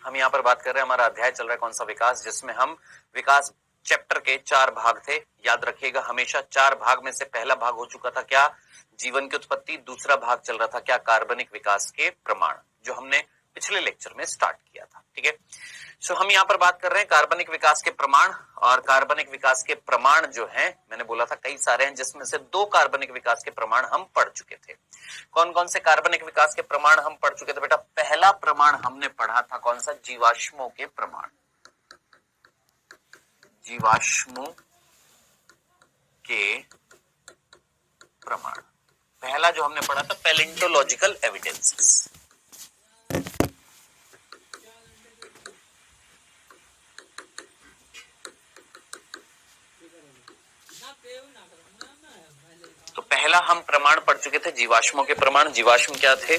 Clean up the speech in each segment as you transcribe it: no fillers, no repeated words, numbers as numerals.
हम यहाँ पर बात कर रहे हैं, हमारा अध्याय चल रहा है कौन सा, विकास, जिसमें हम विकास चैप्टर के 4 भाग थे। याद रखिएगा हमेशा 4 भाग में से पहला भाग हो चुका था क्या, जीवन की उत्पत्ति। दूसरा भाग चल रहा था क्या, कार्बनिक विकास के प्रमाण, जो हमने पिछले लेक्चर में स्टार्ट किया था। ठीक है, सो हम यहाँ पर बात कर रहे हैं कार्बनिक विकास के प्रमाण। और कार्बनिक विकास के प्रमाण जो हैं, मैंने बोला था कई सारे हैं, जिसमें से 2 कार्बनिक विकास के प्रमाण हम पढ़ चुके थे। कौन कौन से कार्बनिक विकास के प्रमाण हम पढ़ चुके थे बेटा? पहला प्रमाण हमने पढ़ा था कौन सा, जीवाश्मों के प्रमाण। जीवाश्मों के प्रमाण पहला जो हमने पढ़ा था, पैलेंटोलॉजिकल एविडेंसेस। तो पहला हम प्रमाण पढ़ चुके थे जीवाश्मों के प्रमाण। जीवाश्म क्या थे?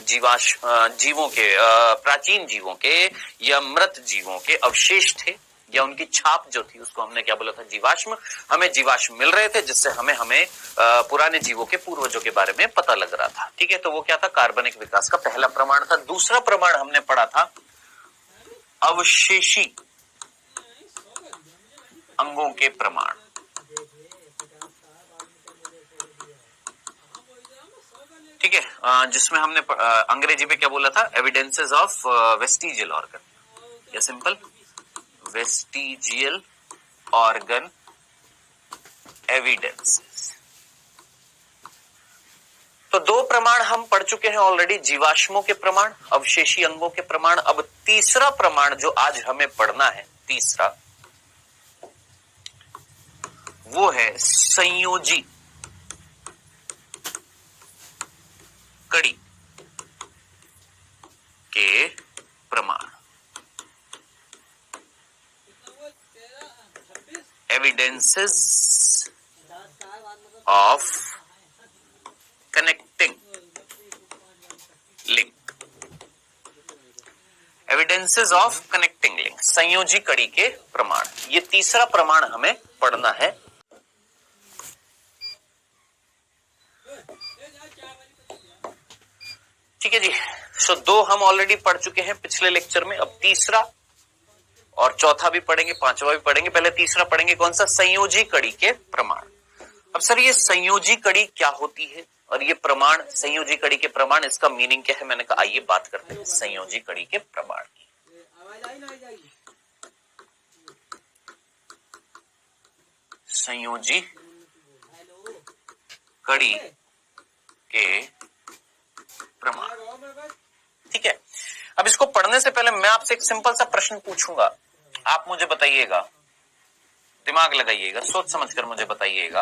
जीवों के, प्राचीन जीवों के या मृत जीवों के अवशेष थे, या उनकी छाप जो थी उसको हमने क्या बोला था, जीवाश्म। हमें जीवाश्म मिल रहे थे जिससे हमें पुराने जीवों के पूर्वजों के बारे में पता लग रहा था। ठीक है, तो वो क्या था, कार्बनिक विकास का पहला प्रमाण था। दूसरा प्रमाण हमने पढ़ा था अवशेषी अंगों के प्रमाण। ठीक है, जिसमें हमने अंग्रेजी में क्या बोला था, एविडेंसेस ऑफ वेस्टिजियल ऑर्गन, या सिंपल वेस्टिजियल ऑर्गन एविडेंसेस। तो 2 प्रमाण हम पढ़ चुके हैं ऑलरेडी, जीवाश्मों के प्रमाण, अवशेषी अंगों के प्रमाण। अब तीसरा प्रमाण जो आज हमें पढ़ना है, तीसरा, वो है संयोजी कड़ी के प्रमाण, evidences of connecting link. Evidences of connecting link, संयोजी कड़ी के प्रमाण, ये तीसरा प्रमाण हमें पढ़ना है। ठीक है जी, सो 2 हम ऑलरेडी पढ़ चुके हैं पिछले लेक्चर में। अब तीसरा और चौथा भी पढ़ेंगे, पांचवा भी पढ़ेंगे। पहले तीसरा पढ़ेंगे, कौन सा, संयोजी कड़ी के प्रमाण। अब सर ये संयोजी कड़ी क्या होती है, और ये प्रमाण, संयोजी कड़ी के प्रमाण, इसका मीनिंग क्या है? मैंने कहा आइए बात करते हैं संयोजी कड़ी के प्रमाण की। संयोजी कड़ी के प्रमाण। ठीक है, अब इसको पढ़ने से पहले मैं आपसे एक सिंपल सा प्रश्न पूछूंगा, आप मुझे बताइएगा, दिमाग लगाइएगा, सोच समझकर मुझे बताइएगा।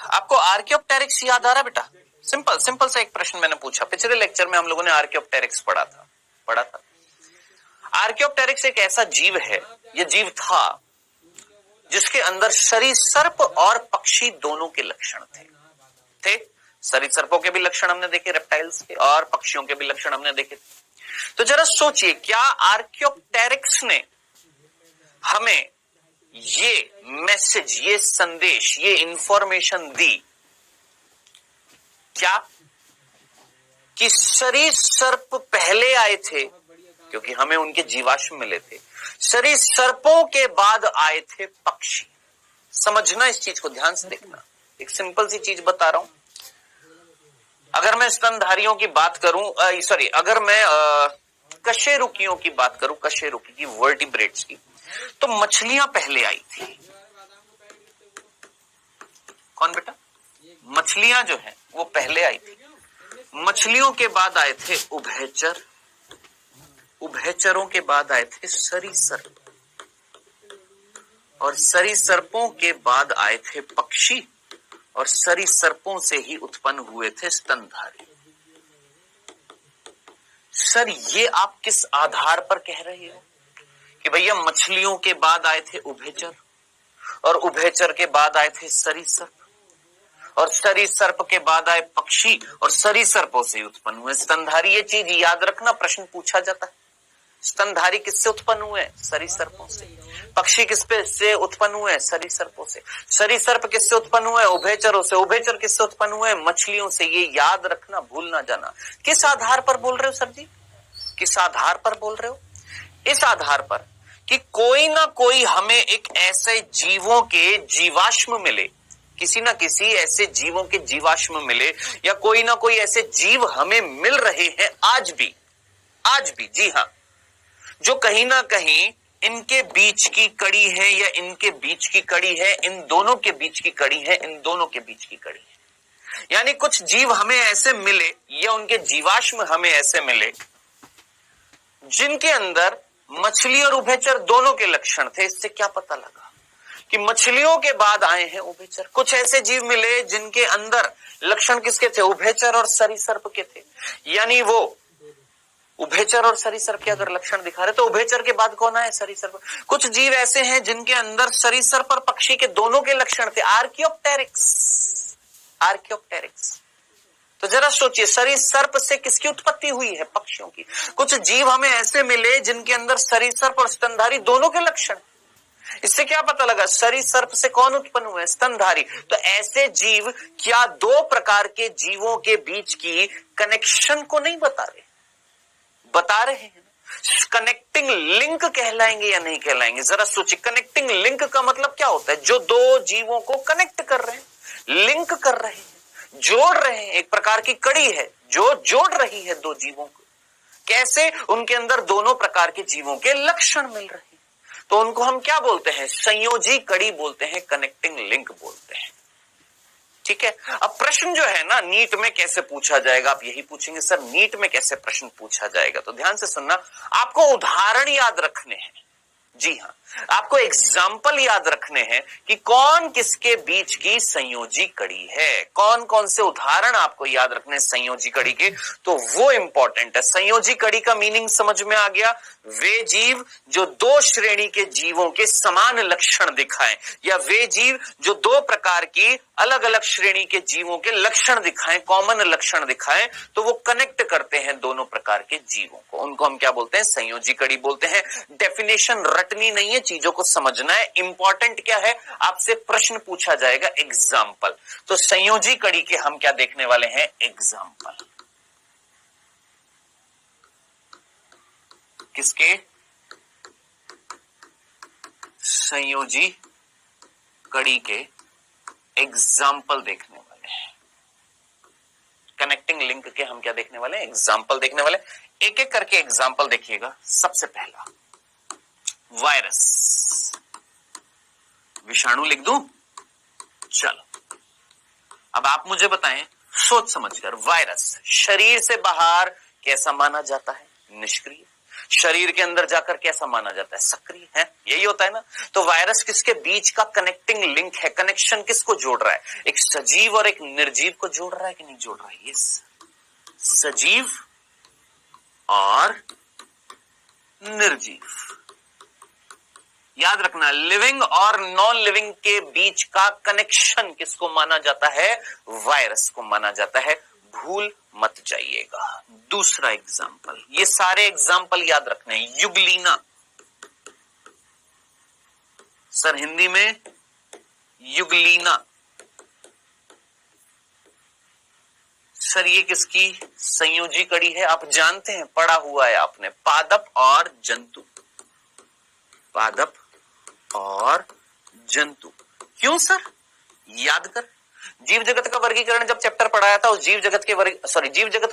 आपको आर्कियोप्टेरिक्स याद आ रहा बेटा? सिंपल सा एक प्रश्न मैंने पूछा, पिछले लेक्चर में हम लोगों ने आर्कियोप्टेरिक्स पढ़ा था। आर्कियोप्टेरिक्स एक ऐसा जीव है, यह जीव था जिसके अंदर सरीसृप और पक्षी दोनों के लक्षण थे। सरीसृपों के भी लक्षण हमने देखे, रेप्टाइल्स के, और पक्षियों के भी लक्षण हमने देखे। तो जरा सोचिए, क्या आर्कियोप्टेरिक्स ने हमें ये मैसेज, ये संदेश, ये इंफॉर्मेशन दी क्या कि सरीसृप पहले आए थे, क्योंकि हमें उनके जीवाश्म मिले थे, सरीसृपों के बाद आए थे पक्षी? समझना इस चीज को, ध्यान से देखना, एक सिंपल सी चीज बता रहा हूं। अगर मैं स्तनधारियों की बात करूं, अगर मैं कशेरुकियों की बात करूं, कशेरुकी की, वर्टिब्रेट्स की, तो मछलियां पहले आई थी। कौन बेटा? मछलियां जो है वो पहले आई थी। मछलियों के बाद आए थे उभयचर, उभयचरों के बाद आए थे सरीसृप, और सरीसृपों के बाद आए थे पक्षी, और सरीसृपों से ही उत्पन्न हुए थे स्तनधारी। सर ये आप किस आधार पर कह रहे हो कि भैया मछलियों के बाद आए थे उभयचर, और उभयचर के बाद आए थे सरीसृप, और सरीसृप के बाद आए पक्षी, और सरीसृपों से उत्पन्न हुए स्तनधारी? ये चीज याद रखना, प्रश्न पूछा जाता है। स्तनधारी किससे उत्पन्न हुए? सरीसृपों से। पक्षी किससे उत्पन्न हुए? सरीसृपों से। सरीसृप किससे उत्पन्न हुए? उभयचरों से। उभयचर किससे उत्पन्न हुए? मछलियों से। ये याद रखना, भूल ना जाना। किस आधार पर बोल रहे हो सर जी? किस आधार पर बोल रहे हो? इस आधार पर कि कोई ना कोई हमें एक ऐसे जीवों के जीवाश्म मिले, किसी ना किसी ऐसे जीवों के जीवाश्म मिले, या कोई ना कोई ऐसे जीव हमें मिल रहे हैं आज भी, जी हां, जो कहीं ना कहीं इनके बीच की कड़ी है, या इनके बीच की कड़ी है, इन दोनों के बीच की कड़ी है, इन दोनों के बीच की कड़ी है। यानी कुछ जीव हमें ऐसे मिले, या उनके जीवाश्म हमें ऐसे मिले, जिनके अंदर मछली और उभयचर दोनों के लक्षण थे। इससे क्या पता लगा कि मछलियों के बाद आए हैं उभयचर। कुछ ऐसे जीव मिले जिनके अंदर लक्षण किसके थे? उभयचर और सरीसर्प के थे। यानी वो उभयचर और सरीसर्प के अगर लक्षण दिखा रहे तो उभयचर के बाद कौन आए? सरीसर्प। कुछ जीव ऐसे हैं जिनके अंदर सरीसर्प और पक्षी के दोनों के लक्षण थे। आर्कियोप्टेरिक्स। तो जरा सोचिए, सरीसर्प से किसकी उत्पत्ति हुई है? पक्षियों की। कुछ जीव हमें ऐसे मिले जिनके अंदर सरीसर्प और स्तनधारी दोनों के लक्षण। इससे क्या पता लगा? सरीसर्प से कौन उत्पन्न हुए? स्तनधारी। तो ऐसे जीव क्या दो प्रकार के जीवों के बीच की कनेक्शन को नहीं बता रहे? बता रहे हैं। कनेक्टिंग लिंक कहलाएंगे या नहीं कहलाएंगे? जरा सोचिए, कनेक्टिंग लिंक का मतलब क्या होता है? जो दो जीवों को कनेक्ट कर रहे हैं, लिंक कर रहे हैं, जोड़ रहे हैं। एक प्रकार की कड़ी है जो जोड़ रही है दो जीवों को। कैसे? उनके अंदर दोनों प्रकार के जीवों के लक्षण मिल रहे हैं, तो उनको हम क्या बोलते हैं? संयोजी कड़ी बोलते हैं, कनेक्टिंग लिंक बोलते हैं। ठीक है। अब प्रश्न जो है ना, नीट में कैसे पूछा जाएगा? आप यही पूछेंगे सर नीट में कैसे प्रश्न पूछा जाएगा? तो ध्यान से सुनना, आपको उदाहरण याद रखने हैं। जी हां, आपको एग्जाम्पल याद रखने हैं कि कौन किसके बीच की संयोजी कड़ी है। कौन कौन से उदाहरण आपको याद रखने हैं संयोजी कड़ी के, तो वो इंपॉर्टेंट है। संयोजी कड़ी का मीनिंग समझ में आ गया? वे जीव जो दो श्रेणी के जीवों के समान लक्षण दिखाएं, या वे जीव जो दो प्रकार की अलग अलग श्रेणी के जीवों के लक्षण दिखाएं, कॉमन लक्षण दिखाएं, तो वो कनेक्ट करते हैं दोनों प्रकार के जीवों को। उनको हम क्या बोलते हैं? संयोजी कड़ी बोलते हैं। डेफिनेशन रटनी नहीं है, चीजों को समझना है। इंपॉर्टेंट क्या है? आपसे प्रश्न पूछा जाएगा, एग्जाम्पल। तो संयोजी कड़ी के हम क्या देखने वाले हैं? एग्जाम्पल। किसके? संयोजी कड़ी के एग्जाम्पल देखने वाले हैं। कनेक्टिंग लिंक के हम क्या देखने वाले हैं? एग्जाम्पल देखने वाले। एक एक करके एग्जाम्पल देखिएगा। सबसे पहला वायरस। विषाणु लिख दूं? चलो, अब आप मुझे बताएं सोच समझकर, वायरस शरीर से बाहर कैसा माना जाता है? निष्क्रिय। शरीर के अंदर जाकर कैसा माना जाता है? सक्रिय है। यही होता है ना। तो वायरस किसके बीच का कनेक्टिंग लिंक है? कनेक्शन किसको जोड़ रहा है? एक सजीव और एक निर्जीव को जोड़ रहा है कि नहीं जोड़ रहा है? यस, सजीव और निर्जीव। याद रखना, लिविंग और नॉन लिविंग के बीच का कनेक्शन किसको माना जाता है? वायरस को माना जाता है। भूल मत जाइएगा। दूसरा एग्जाम्पल, ये सारे एग्जाम्पल याद रखने हैं। युगलीना। सर हिंदी में युगलीना। सर ये किसकी संयोजी कड़ी है? आप जानते हैं, पढ़ा हुआ है आपने। पादप और जंतु। पादप और जंतु। क्यों सर? याद कर, जीव जगत का वर्गीकरण जब चैप्टर पढ़ाया था, उस जीव जगत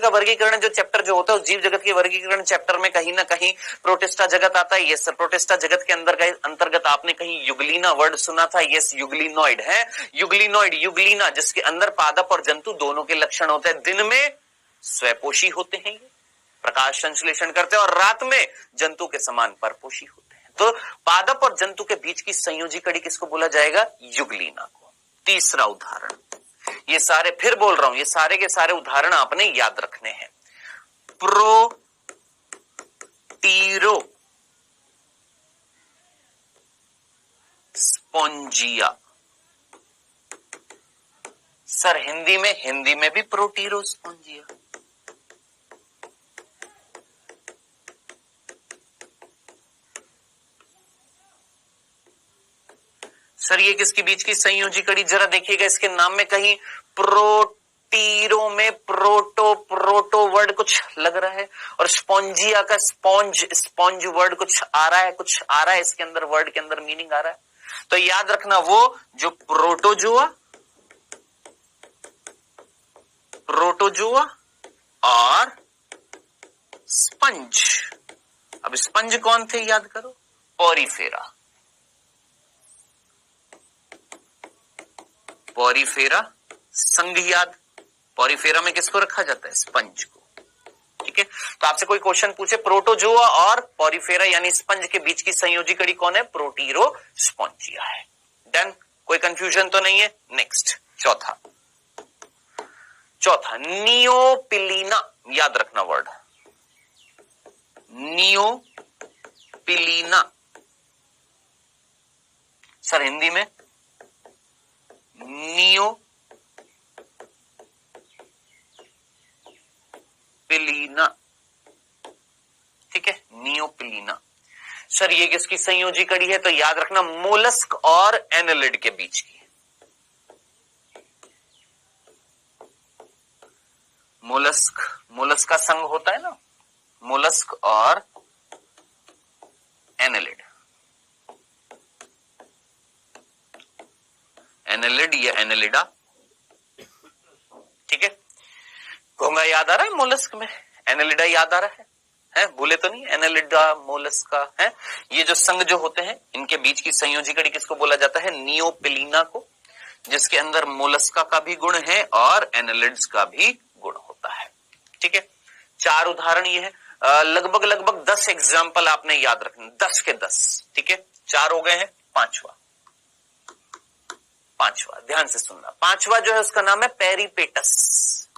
का वर्गीकरण जो चैप्टर जो होता है, उस जीव जगत के वर्गीकरण चैप्टर में कहीं ना कहीं प्रोटिस्टा जगत आता है। यस सर, प्रोटिस्टा जगत के अंतर्गत आपने कहीं युगलीना वर्ड सुना था? यस, युगलिनॉइड है। युगलिनॉइड, युगलीना, जिसके अंदर पादप और जंतु दोनों के लक्षण होते हैं। दिन में स्वपोषी होते हैं, ये प्रकाश संश्लेषण करते हैं, और रात में जंतु के समान परपोषी होते हैं। तो पादप और जंतु के बीच की संयोजी कड़ी किसको बोला जाएगा? युगलीना को। तीसरा उदाहरण, ये सारे फिर बोल रहा हूं, ये सारे के सारे उदाहरण आपने याद रखने हैं। प्रोटीरो स्पोंजिया। सर हिंदी में भी प्रोटीरो स्पोंजिया। सर ये किसके बीच की संयोजी कड़ी? जरा देखिएगा इसके नाम में कहीं प्रोटीरो में प्रोटो वर्ड कुछ लग रहा है, और स्पॉन्जिया का स्पॉन्ज वर्ड कुछ आ रहा है इसके अंदर, वर्ड के अंदर मीनिंग आ रहा है। तो याद रखना वो जो प्रोटोजुआ और स्पंज। अब स्पंज कौन थे याद करो, पॉरीफेरा संघ याद, पॉरीफेरा में किसको रखा जाता है, स्पंज को। ठीक है, तो आपसे कोई क्वेश्चन पूछे प्रोटोजुआ और पॉरीफेरा यानी स्पंज के बीच की संयोजी कड़ी कौन है, प्रोटीरोस्पॉन्जिया है। डन, कोई कंफ्यूजन तो नहीं है। नेक्स्ट चौथा नियोपिलीना, याद रखना वर्ड नियोपिलीना। सर हिंदी में नियोपिलीना, ठीक है, नियोपिलीना। सर ये किसकी संयोजी कड़ी है, तो याद रखना मोलस्क और एनालिड के बीच की। मोलस्क का संघ होता है ना, मोलस्क और एनालिड, एनालिड या एनालिडा। ठीक है, घोंगा याद आ रहा है मोलस्क में, एनालिडा याद आ रहा है भूले तो नहीं, एनालिडा मोलस्क का है। ये जो संघ जो होते हैं इनके बीच की संयोजी कड़ी किसको बोला जाता है, नियोपिलीना को, जिसके अंदर मोलस्का का भी गुण है और एनालिड्स का भी गुण होता है। ठीक है, 4 उदाहरण ये है, लगभग 10 एग्जाम्पल आपने याद रखने, 10 के 10। ठीक है, 4 हो गए हैं, पांचवा ध्यान से सुनना। पांचवा जो है उसका नाम है पेरीपेटस।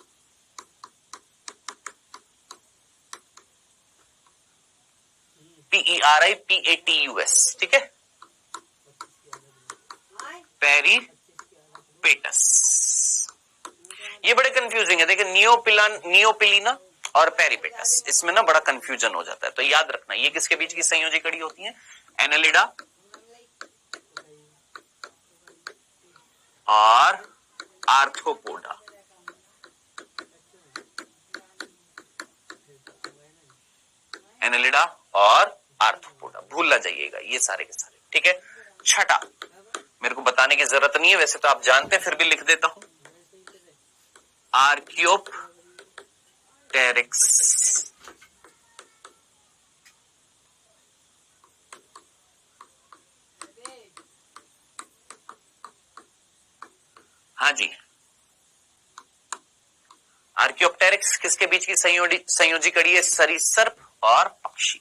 PERIPATUS, ठीक है, पेरीपेटस। ये बड़े कंफ्यूजिंग है, देखिए नियोपिलीना और पेरीपेटस, इसमें ना बड़ा कंफ्यूजन हो जाता है। तो याद रखना ये किसके बीच की संयोजी कड़ी होती है, एनालिडा और आर्थ्रोपोडा। एनालिडा और आर्थ्रोपोडा, भूल ना जाइएगा ये सारे के सारे। ठीक है, छठा, मेरे को बताने की जरूरत नहीं है, वैसे तो आप जानते हैं, फिर भी लिख देता हूं, आर्कियोप्टेरिक्स। हाँ जी, आर्कियोप्टेरिक्स किसके बीच की संयोजी कड़ी है, सरीसृप और पक्षी।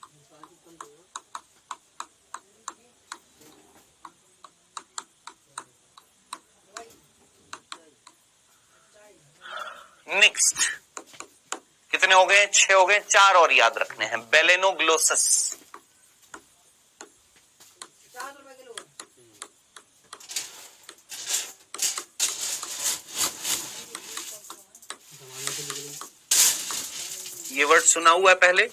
नेक्स्ट, कितने हो गए, 6 हो गए, 4 और याद रखने हैं। बेलेनोग्लोसस, ये वर्ड सुना हुआ है पहले,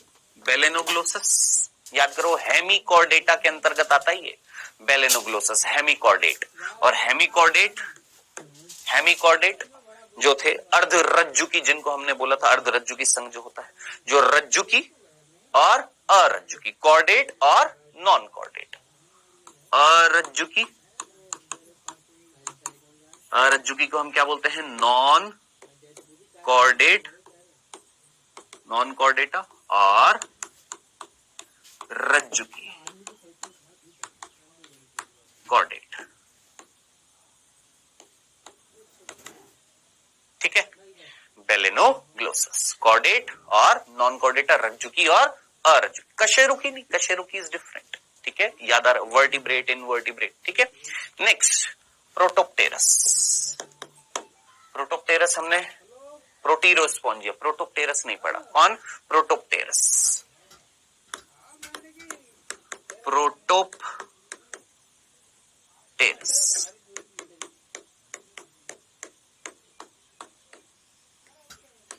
बेलेनोग्लोसस। याद करो, हेमिकॉर्डेटा के अंतर्गत आता है ये बेलेनोग्लोसस, हेमिकॉर्डेट। और हेमिकॉर्डेट जो थे अर्धरज्जुकी, जिनको हमने बोला था अर्धरज्जुकी संघ जो होता है, जो रज्जुकी और अरज्जुकी, कॉर्डेट और नॉन कॉर्डेट। अरज्जुकी को हम क्या बोलते हैं, नॉन कॉर्डेटा और रज्जुकी कॉर्डेट। ठीक है, बेलेनोग्लोसस, कॉर्डेट और नॉन कॉर्डेटा, रज्जुकी और अरज्जुकी। कशेरुकी नहीं, कशेरुकी इज डिफरेंट। ठीक है, याद आ रहा, वर्टिब्रेट, इनवर्टिब्रेट। ठीक है, नेक्स्ट प्रोटोप्टेरस हमने प्रोटीरोस्पॉन्जिया, प्रोटोप्टेरस नहीं पढ़ा। कौन, प्रोटोप्टेरस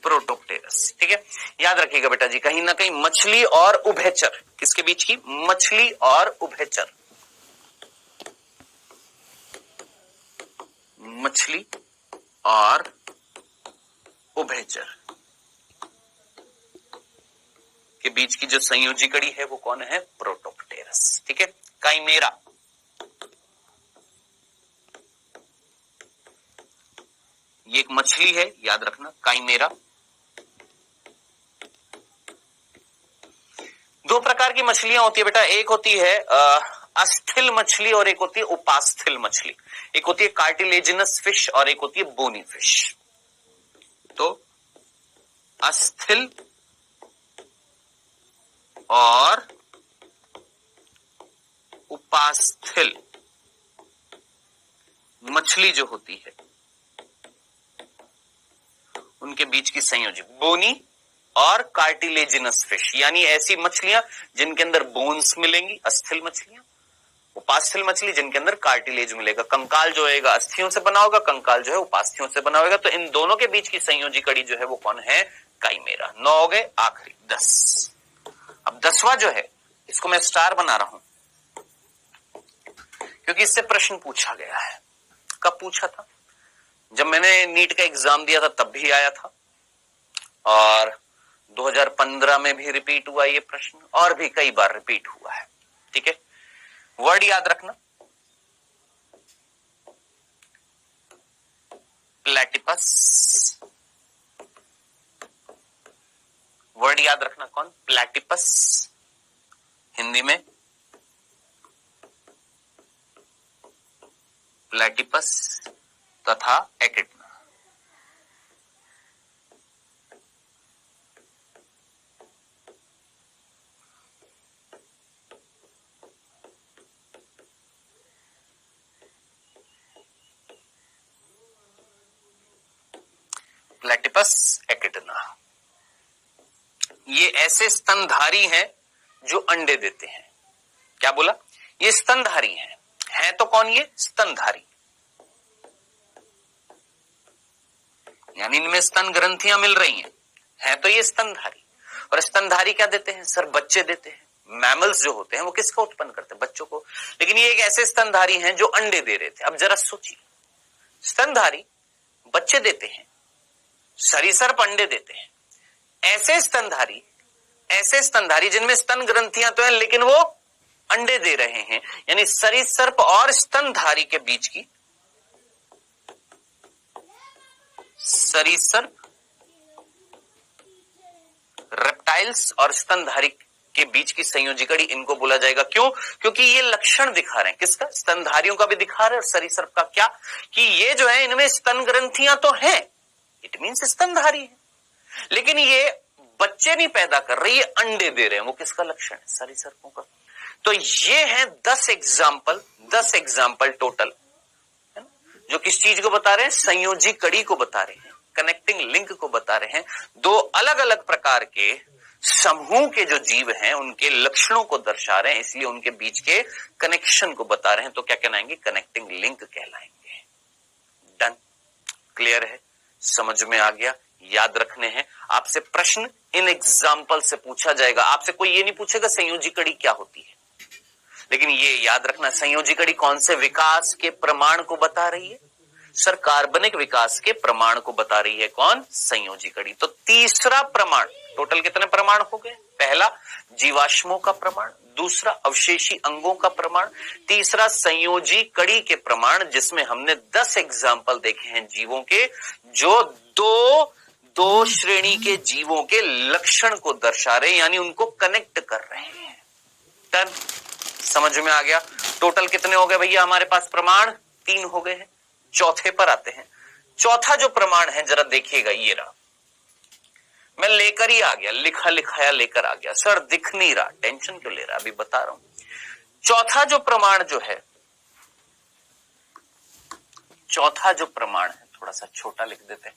प्रोटोप्टेरस। ठीक है, याद रखिएगा बेटा जी, कहीं ना कहीं मछली और उभयचर, किसके बीच की, मछली और उभयचर, मछली और उभयचर। के बीच की जो संयोजी कड़ी है वो कौन है? प्रोटोप्टेरस। ठीक है, काइमेरा, ये एक मछली है, याद रखना, काइमेरा। दो प्रकार की मछलियां होती है बेटा, एक होती है अस्थिल मछली और एक होती है उपास्थल मछली। एक होती है कार्टिलेजिनस फिश और एक होती है बोनी फिश। तो अस्थिल और उपास्थल मछली जो होती है उनके बीच की संयोजी, बोनी और कार्टिलेजिनस फिश, यानी ऐसी मछलियां जिनके अंदर बोन्स मिलेंगी, अस्थिल मछलियां। उपास्थल मछली जिनके अंदर कार्टिलेज मिलेगा, कंकाल जो होगा अस्थियों से बना होगा, कंकाल जो है उपास्थियों से बना होगा। तो इन दोनों के बीच की संयोजी कड़ी जो है वो कौन है? काइमेरा। 9 हो गए, आखिरी 10। अब 10वां जो है इसको मैं स्टार बना रहा हूं क्योंकि इससे प्रश्न पूछा गया है। कब पूछा था? जब मैंने नीट का एग्जाम दिया था तब भी आया था, और 2015 में भी रिपीट हुआ ये प्रश्न, और भी कई बार रिपीट हुआ है। ठीक है, वर्ड याद रखना, प्लैटिपस। वर्ड याद रखना कौन? प्लैटिपस, हिंदी में प्लैटिपस तथा एकिडना। प्लैटिपस एकिडना, ये ऐसे स्तनधारी हैं जो अंडे देते हैं। क्या बोला? ये स्तनधारी हैं तो कौन? ये स्तनधारी, यानी इनमें स्तन ग्रंथियां मिल रही हैं तो ये स्तनधारी। और स्तनधारी क्या देते हैं? सर बच्चे देते हैं। मैमल्स जो होते हैं वो किसको उत्पन्न करते हैं? बच्चों को। लेकिन ये एक ऐसे स्तनधारी हैं जो अंडे दे रहे थे। अब जरा सोचिए, स्तनधारी बच्चे देते हैं, सरीसृप अंडे देते हैं, ऐसे स्तनधारी जिनमें स्तन ग्रंथियां तो हैं लेकिन वो अंडे दे रहे हैं, यानी सरीसृप और स्तनधारी के बीच की, सरीसृप, रेप्टाइल्स और स्तनधारी के बीच की संयोजी कड़ी, इनको बोला जाएगा। क्यों? क्योंकि ये लक्षण दिखा रहे हैं किसका? स्तनधारियों का भी दिखा रहे हैं और सरीसृप का। क्या? कि ये जो है इनमें स्तन ग्रंथियां तो हैं, इट मीन्स स्तनधारी है, लेकिन ये बच्चे नहीं पैदा कर रहे, ये अंडे दे रहे हैं। वो किसका लक्षण है? सरीसृपों का। तो ये है 10 एग्जाम्पल टोटल, जो किस चीज को बता रहे हैं? संयोजी कड़ी को बता रहे हैं, कनेक्टिंग लिंक को बता रहे हैं। दो अलग अलग प्रकार के समूह के जो जीव हैं उनके लक्षणों को दर्शा रहे हैं, इसलिए उनके बीच के कनेक्शन को बता रहे हैं। तो क्या कहलाएंगे? कनेक्टिंग लिंक कहलाएंगे। डन, क्लियर है, समझ में आ गया? याद रखने हैं आपसे प्रश्न, इन एग्जाम्पल से पूछा जाएगा। आपसे कोई ये नहीं पूछेगा संयोजी कड़ी क्या होती है, लेकिन ये याद रखना संयोजी कड़ी कौन से विकास के प्रमाण को बता रही है? सर कार्बनिक विकास के प्रमाण को बता रही है। कौन? संयोजी कड़ी। तो तीसरा प्रमाण, टोटल कितने प्रमाण हो गए? पहला जीवाश्मों का प्रमाण, दूसरा अवशेषी अंगों का प्रमाण, तीसरा संयोजी कड़ी के प्रमाण, जिसमें हमने 10 एग्जाम्पल देखे हैं जीवों के, जो दो श्रेणी के जीवों के लक्षण को दर्शा रहे हैं, यानी उनको कनेक्ट कर रहे हैं। डन, समझ में आ गया? टोटल कितने हो गए भैया हमारे पास प्रमाण? 3 हो गए हैं। चौथे पर आते हैं। चौथा जो प्रमाण है जरा देखिएगा, ये रहा। मैं लेकर ही आ गया, लिखा लिखाया लेकर आ गया। सर दिख नहीं रहा, टेंशन क्यों ले रहा? अभी बता रहा हूं। चौथा जो प्रमाण जो है, चौथा जो प्रमाण है, थोड़ा सा छोटा लिख देते हैं।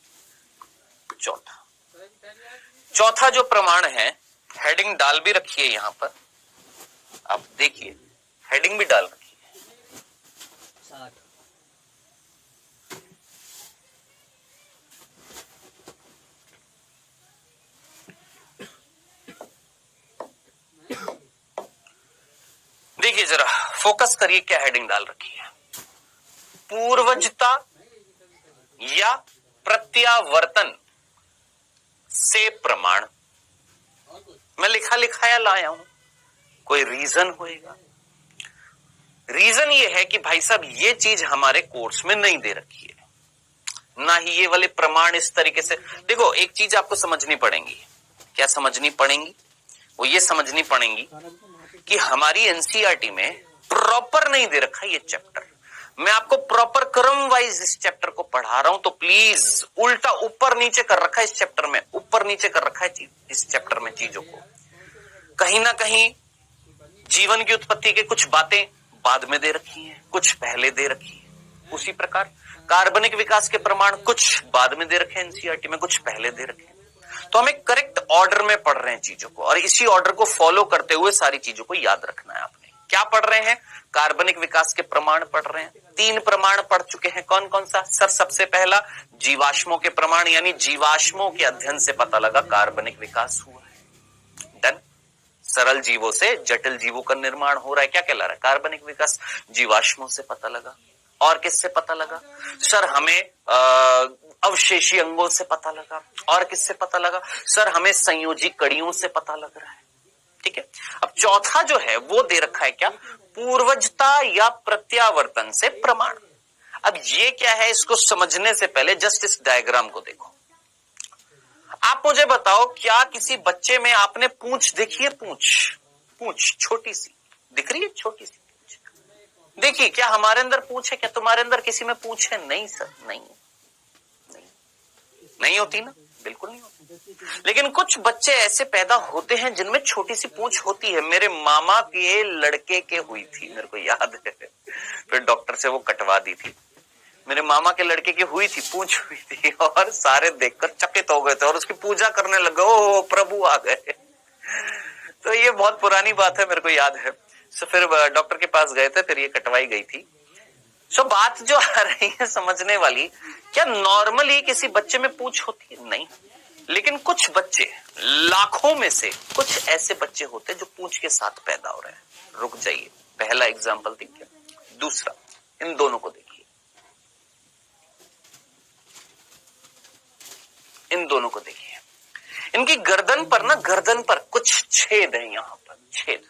चौथा जो प्रमाण है, हेडिंग डाल भी रखिए यहां पर, आप देखिए हेडिंग भी डाल रखिए। देखिए जरा फोकस करिए, क्या हेडिंग डाल रखी है? पूर्वजता या प्रत्यावर्तन से प्रमाण, मैं लिखा लिखाया लाया हूं, कोई रीजन होएगा। रीजन ये है कि भाई साहब ये चीज हमारे कोर्स में नहीं दे रखी है, ना ही ये वाले प्रमाण इस तरीके से। देखो एक चीज आपको समझनी पड़ेगी। क्या समझनी पड़ेंगी? वो ये समझनी पड़ेंगी कि हमारी एनसीईआरटी में प्रॉपर नहीं दे रखा ये चैप्टर। मैं आपको प्रॉपर क्रम वाइज इस चैप्टर को पढ़ा रहा हूं, तो प्लीज उल्टा ऊपर नीचे कर रखा है इस चैप्टर में, ऊपर नीचे कर रखा है इस चैप्टर में चीजों को। कहीं ना कहीं जीवन की उत्पत्ति के कुछ बातें बाद में दे रखी हैं, कुछ पहले दे रखी है। उसी प्रकार कार्बनिक विकास के प्रमाण कुछ बाद में दे रखे हैं एनसीईआरटी में, कुछ पहले दे रखे हैं। तो हमें करेक्ट ऑर्डर में पढ़ रहे हैं चीजों को, और इसी ऑर्डर को फॉलो करते हुए सारी चीजों को याद रखना है आपने। क्या पढ़ रहे हैं? कार्बनिक विकास के प्रमाण पढ़ रहे हैं। 3 प्रमाण पढ़ चुके हैं। कौन कौन सा? सर सबसे पहला जीवाश्मों के प्रमाण, यानी जीवाश्मों के अध्ययन से पता लगा कार्बनिक विकास हुआ है। डन। सरल जीवों से जटिल जीवों का निर्माण हो रहा है, क्या कहला रहा है? कार्बनिक विकास। जीवाश्मों से पता लगा। और किससे पता लगा? सर हमें अवशेषी अंगों से पता लगा। और किससे पता लगा? सर हमें संयोजी कड़ियों से पता लग रहा है। ठीक है। अब चौथा जो है वो दे रखा है क्या? पूर्वजता या प्रत्यावर्तन से प्रमाण। अब ये क्या है, इसको समझने से पहले जस्ट इस डायग्राम को देखो। आप मुझे बताओ, क्या किसी बच्चे में आपने पूंछ देखी है? पूंछ छोटी सी दिख रही है, छोटी सी पूंछ। देखिए, क्या हमारे अंदर पूंछ है? क्या तुम्हारे अंदर किसी में पूंछ है? नहीं सर, नहीं होती ना, बिल्कुल नहीं होती। लेकिन कुछ बच्चे ऐसे पैदा होते हैं जिनमें छोटी सी पूंछ होती है। मेरे मामा के लड़के के हुई थी, मेरे को याद है, फिर डॉक्टर से वो कटवा दी थी। मेरे मामा के लड़के की हुई थी, पूंछ हुई थी, और सारे देखकर चकित हो गए थे और उसकी पूजा करने लगे। ओ प्रभु आ गए। तो ये बहुत पुरानी बात है, मेरे को याद है। सो फिर डॉक्टर के पास गए थे, फिर ये कटवाई गई थी। सो बात जो आ रही है समझने वाली, क्या नॉर्मली किसी बच्चे में पूंछ होती है? नहीं। लेकिन कुछ बच्चे, लाखों में से कुछ ऐसे बच्चे होते हैं जो पूंछ के साथ पैदा हो रहे हैं। रुक जाइए, पहला एग्जाम्पल देखिए, दूसरा, इन दोनों को देखिए। इन दोनों को देखिए, इनकी गर्दन पर ना, गर्दन पर कुछ छेद है, यहां पर छेद,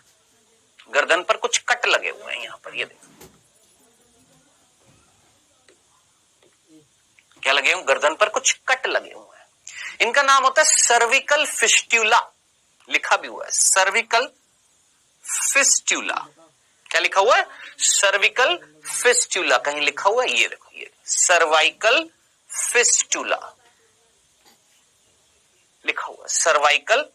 गर्दन पर कुछ कट लगे हुए हैं यहां पर। ये देखो क्या लगे हुए? गर्दन पर कुछ कट लगे हुए हैं। इनका नाम होता है सर्विकल फिस्टुला। लिखा भी हुआ है सर्विकल फिस्टुला। क्या लिखा हुआ है? Cervical fistula. कहीं लिखा हुआ है? ये देखो, ये सर्वाइकल फिस्टुला लिखा हुआ है। Cervical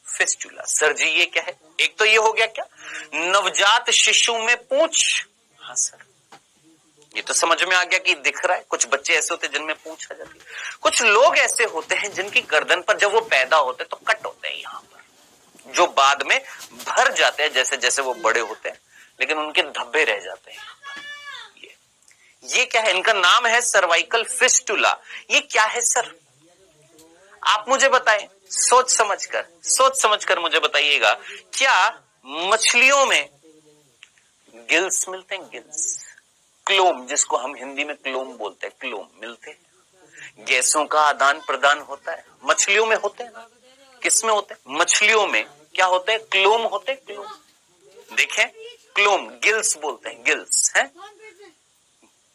fistula. सर जी ये क्या है? एक तो ये हो गया क्या, नवजात शिशु में पूंछ। हाँ सर, ये तो समझ में आ गया कि दिख रहा है। कुछ बच्चे ऐसे होते हैं जिनमें पूंछ आ जाती है। कुछ लोग ऐसे होते हैं जिनकी गर्दन पर जब वो पैदा होते हैं तो कट होते हैं यहां पर, जो बाद में भर जाते हैं जैसे जैसे वो बड़े होते हैं, लेकिन उनके धब्बे रह जाते हैं। ये क्या है? इनका नाम है सर्वाइकल फिस्टुला। ये क्या है सर? आप मुझे बताएं, सोच समझकर मुझे बताइएगा। क्या मछलियों में गिल्स मिलते हैं? गिल्स, क्लोम, जिसको हम हिंदी में क्लोम बोलते हैं, क्लोम मिलते हैं। गैसों का आदान प्रदान होता है, मछलियों में होते हैं ना। किस में होते हैं? मछलियों में क्या होते हैं? क्लोम होते हैं, क्लोम। देखें, क्लोम, गिल्स बोलते हैं, गिल्स है।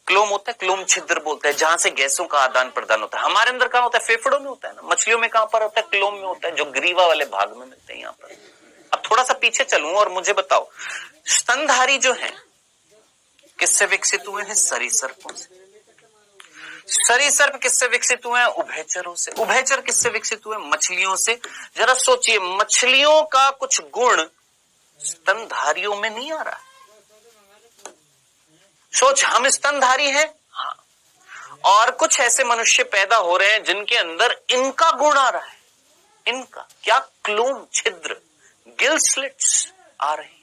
क्लोम होता है, क्लोम छिद्र बोलते हैं, जहां से गैसों का आदान प्रदान होता है। हमारे अंदर कहां होता है? फेफड़ों में होता है ना। मछलियों में कहां पर होता है? क्लोम में होता है, जो ग्रीवा वाले भाग में मिलते हैं यहां पर। अब थोड़ा सा पीछे चलूं और मुझे बताओ, स्तनधारी जो है किससे विकसित हुए हैं? सरीसृपों से। सरीसृप किससे विकसित हुए हैं? उभयचरों से। उभयचर किससे विकसित हुए? मछलियों से। जरा सोचिए, मछलियों का कुछ गुण स्तनधारियों में नहीं आ रहा। सोच, हम स्तनधारी हैं, हाँ, और कुछ ऐसे मनुष्य पैदा हो रहे हैं जिनके अंदर इनका गुण आ रहा है। इनका क्या? क्लोम छिद्र, गिल स्लिट्स आ रहे हैं।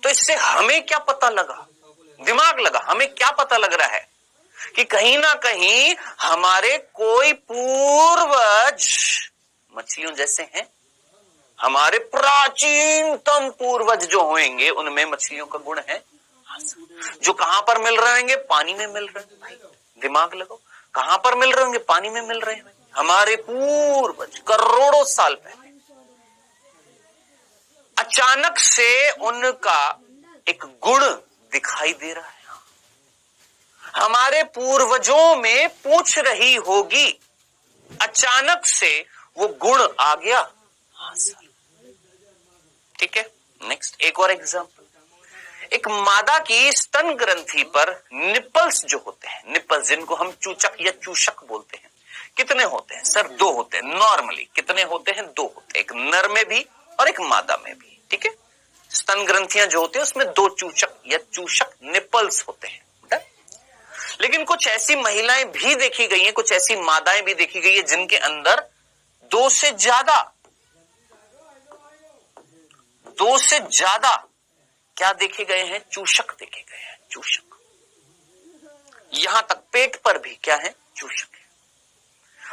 तो इससे हमें क्या पता लगा? दिमाग लगा। हमें क्या पता लग रहा है कि कहीं ना कहीं हमारे कोई पूर्वज मछलियों जैसे हैं। हमारे प्राचीनतम पूर्वज जो होंगे उनमें मछलियों का गुण है, जो कहां पर मिल रहेंगे? पानी में मिल रहे हैं। भाई दिमाग लगाओ, कहां पर मिल रहे होंगे? पानी में मिल रहे हैं। हमारे पूर्वज करोड़ों साल पहले अचानक से उनका एक गुण दिखाई दे रहा है। हमारे पूर्वजों में पूछ रही होगी, अचानक से वो गुण आ गया। हाँ सर, ठीक है। नेक्स्ट एक और एग्जांपल, एक मादा की स्तन ग्रंथि पर निपल्स जो होते हैं, निपल्स जिनको हम चूचक या चूषक बोलते हैं, कितने होते हैं सर? 2 होते हैं नॉर्मली। कितने होते हैं? 2 होते हैं, एक नर में भी और एक मादा में भी, ठीक है। स्तन ग्रंथियां जो होती है उसमें 2 चूचक या चूषक निपल्स होते हैं। लेकिन कुछ ऐसी महिलाएं भी देखी गई हैं, कुछ ऐसी मादाएं भी देखी गई है जिनके अंदर 2 से ज्यादा क्या देखे गए हैं? चूषक देखे गए हैं, चूषक। यहां तक पेट पर भी क्या है? चूषक है।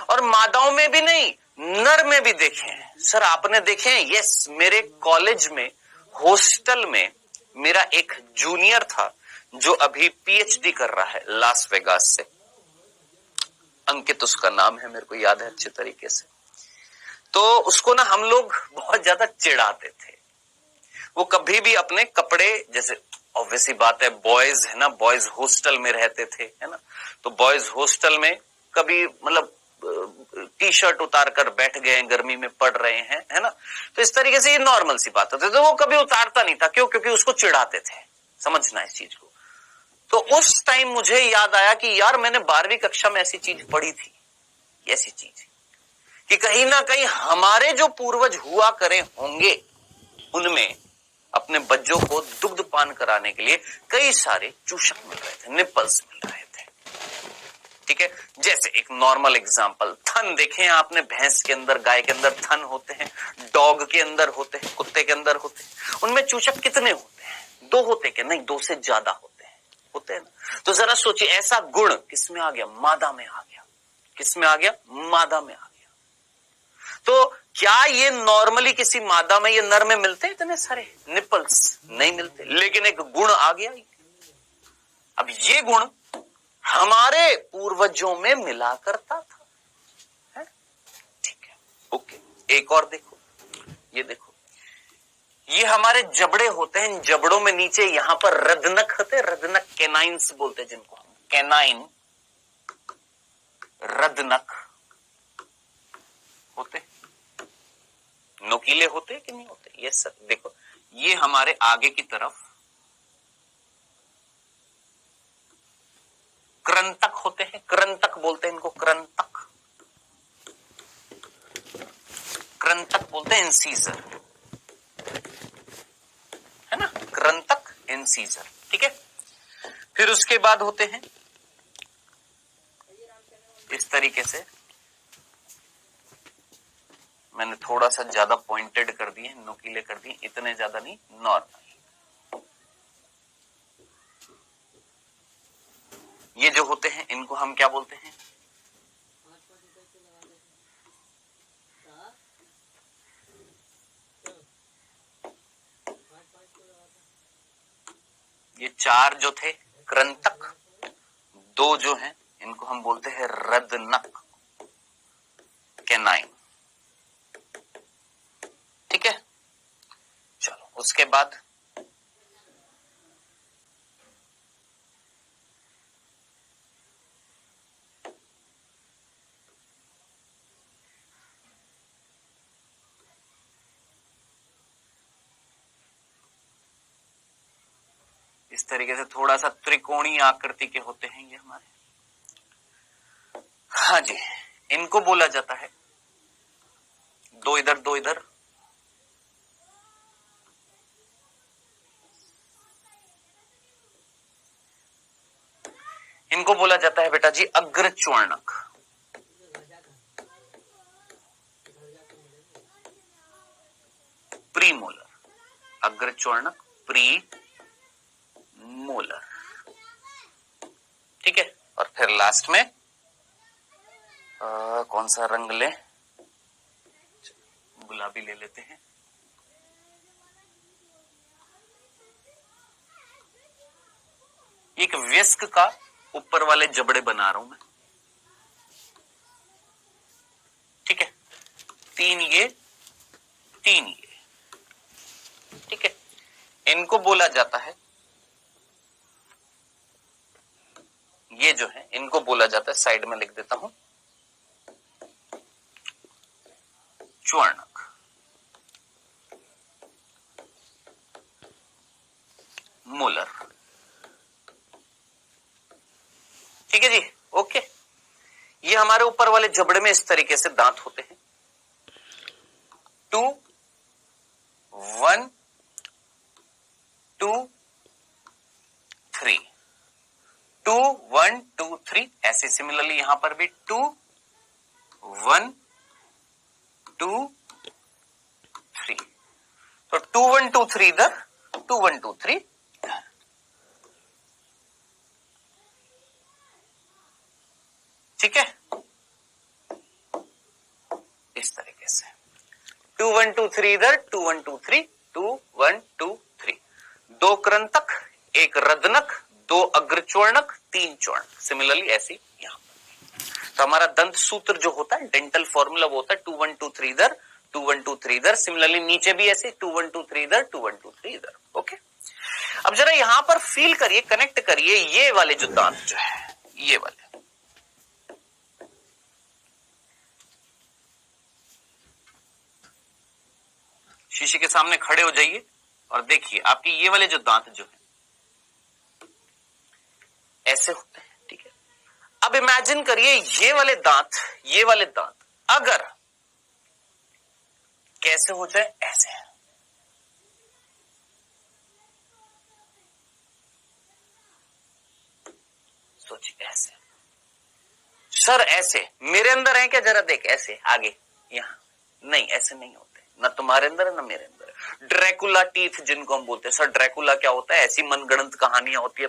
और मादाओं में भी नहीं, नर में भी देखे हैं। सर आपने देखे हैं? यस, मेरे कॉलेज में हॉस्टल में मेरा एक जूनियर था जो अभी पीएचडी कर रहा है लास वेगास से। अंकित उसका नाम है, मेरे को याद है अच्छे तरीके से। तो उसको ना हम लोग बहुत ज्यादा चिढ़ाते थे। वो कभी भी अपने कपड़े, जैसे ऑब्वियसली बात है बॉयज है ना, बॉयज हॉस्टल में रहते थे है ना, तो बॉयज हॉस्टल में कभी मतलब टी शर्ट उतार कर बैठ गए, गर्मी में पड़ रहे हैं है ना, तो इस तरीके से ये नॉर्मल सी बात होती। तो वो कभी उतारता नहीं था। क्यों? क्योंकि उसको चिढ़ाते थे। समझना इस चीज को। तो उस टाइम मुझे याद आया कि यार मैंने 12वीं कक्षा में ऐसी चीज पढ़ी थी, ऐसी चीज कि कहीं ना कहीं हमारे जो पूर्वज हुआ करे होंगे उनमें अपने बच्चों को दुग्ध पान कराने के लिए कई सारे चूषक मिल रहे थे, निपल्स मिल रहे थे, ठीक है। जैसे एक नॉर्मल एग्जांपल, थन देखे हैं आपने? भैंस के अंदर, गाय के अंदर थन होते हैं, डॉग के अंदर होते हैं, कुत्ते के अंदर होते हैं। उनमें चूषक कितने होते हैं? 2 होते क्या? नहीं, 2 से ज्यादा होते हैं ना। तो जरा सोचिए, ऐसा गुण किसमें आ गया? मादा में आ गया। किसमें आ गया? मादा में आ गया। तो क्या ये नॉर्मली किसी मादा में या नर में मिलते हैं इतने सारे निपल्स? नहीं मिलते, लेकिन एक गुण आ गया। अब ये गुण हमारे पूर्वजों में मिला करता था, है? ठीक है, ओके। एक और देखो, ये देखो, ये हमारे जबड़े होते हैं। इन जबड़ों में नीचे यहां पर रदनक होते हैं, रदनक कैनाइन्स बोलते हैं जिनको हम, कैनाइन रदनक होते, नोकीले होते कि नहीं होते? ये सर देखो, ये हमारे आगे की तरफ क्रंतक होते हैं, क्रंतक बोलते हैं इनको, क्रंतक, क्रंतक बोलते हैं इंसीजर, है ना, क्रंतक इंसीजर, ठीक है। फिर उसके बाद होते हैं इस तरीके से, मैंने थोड़ा सा ज्यादा पॉइंटेड कर दिए, नुकीले कर दिए, इतने ज्यादा नहीं, नॉर्मल। ये जो होते हैं इनको हम क्या बोलते हैं? ये 4 जो थे क्रंतक, 2 जो हैं इनको हम बोलते हैं रदनक कैनाइन, ठीक है। चलो उसके बाद इस तरीके से थोड़ा सा त्रिकोणीय आकृति के होते हैं ये हमारे, हाँ जी, इनको बोला जाता है 2 इधर 2 इधर, इनको बोला जाता है बेटा जी अग्रच्वर्णक। प्रीमोलर, अग्रच्वर्णक प्रीमोलर, ठीक है। और फिर लास्ट में कौन सा रंग ले? गुलाबी ले लेते हैं। एक वयस्क का ऊपर वाले जबड़े बना रहा हूं मैं, 3 ये, 3 ये, ठीक है। इनको बोला जाता है, ये जो है इनको बोला जाता है, साइड में लिख देता हूं, च्वर्णक। मोलर, ठीक है जी, ओके। ये हमारे ऊपर वाले जबड़े में इस तरीके से दांत होते हैं, 2 1 2 3, 2 1 2 3, ऐसे सिमिलरली यहां पर भी 2 1 2 3, तो 2 1 2 3 इधर, 2 1 2 3, ठीक है, इस तरीके से 2 1 2 3 इधर, 2 1 2 3, 2 1 2 3, 2 कृंतक, 1 रदनक, 2 अग्रच्वर्णक, 3 च्वर्णक, सिमिलरली ऐसी यहां पर। तो हमारा दंत सूत्र जो होता है, डेंटल फॉर्मूला, वो होता है 2 1 2 3 इधर, 2 1 2 3 इधर, सिमिलरली नीचे भी ऐसे 2 1 2 3 इधर, 2 1 2 3 इधर, ओके। अब जरा यहां पर फील करिए, कनेक्ट करिए, ये वाले जो दांत जो है, ये वाले, शीशे के सामने खड़े हो जाइए और देखिए आपके ये वाले जो दांत जो है ऐसे होते हैं, ठीक है। अब इमेजिन करिए ये वाले दांत अगर कैसे हो जाए, ऐसे, सोचिए ऐसे, सर ऐसे मेरे अंदर है क्या, जरा देख, ऐसे आगे यहां, नहीं ऐसे नहीं होते, ना तुम्हारे अंदर है ना मेरे अंदर है। ड्रैकुला टीथ जिनको हम बोलते हैं, सर ड्रैकुला क्या होता है, ऐसी मनगढ़ंत कहानियां होती है,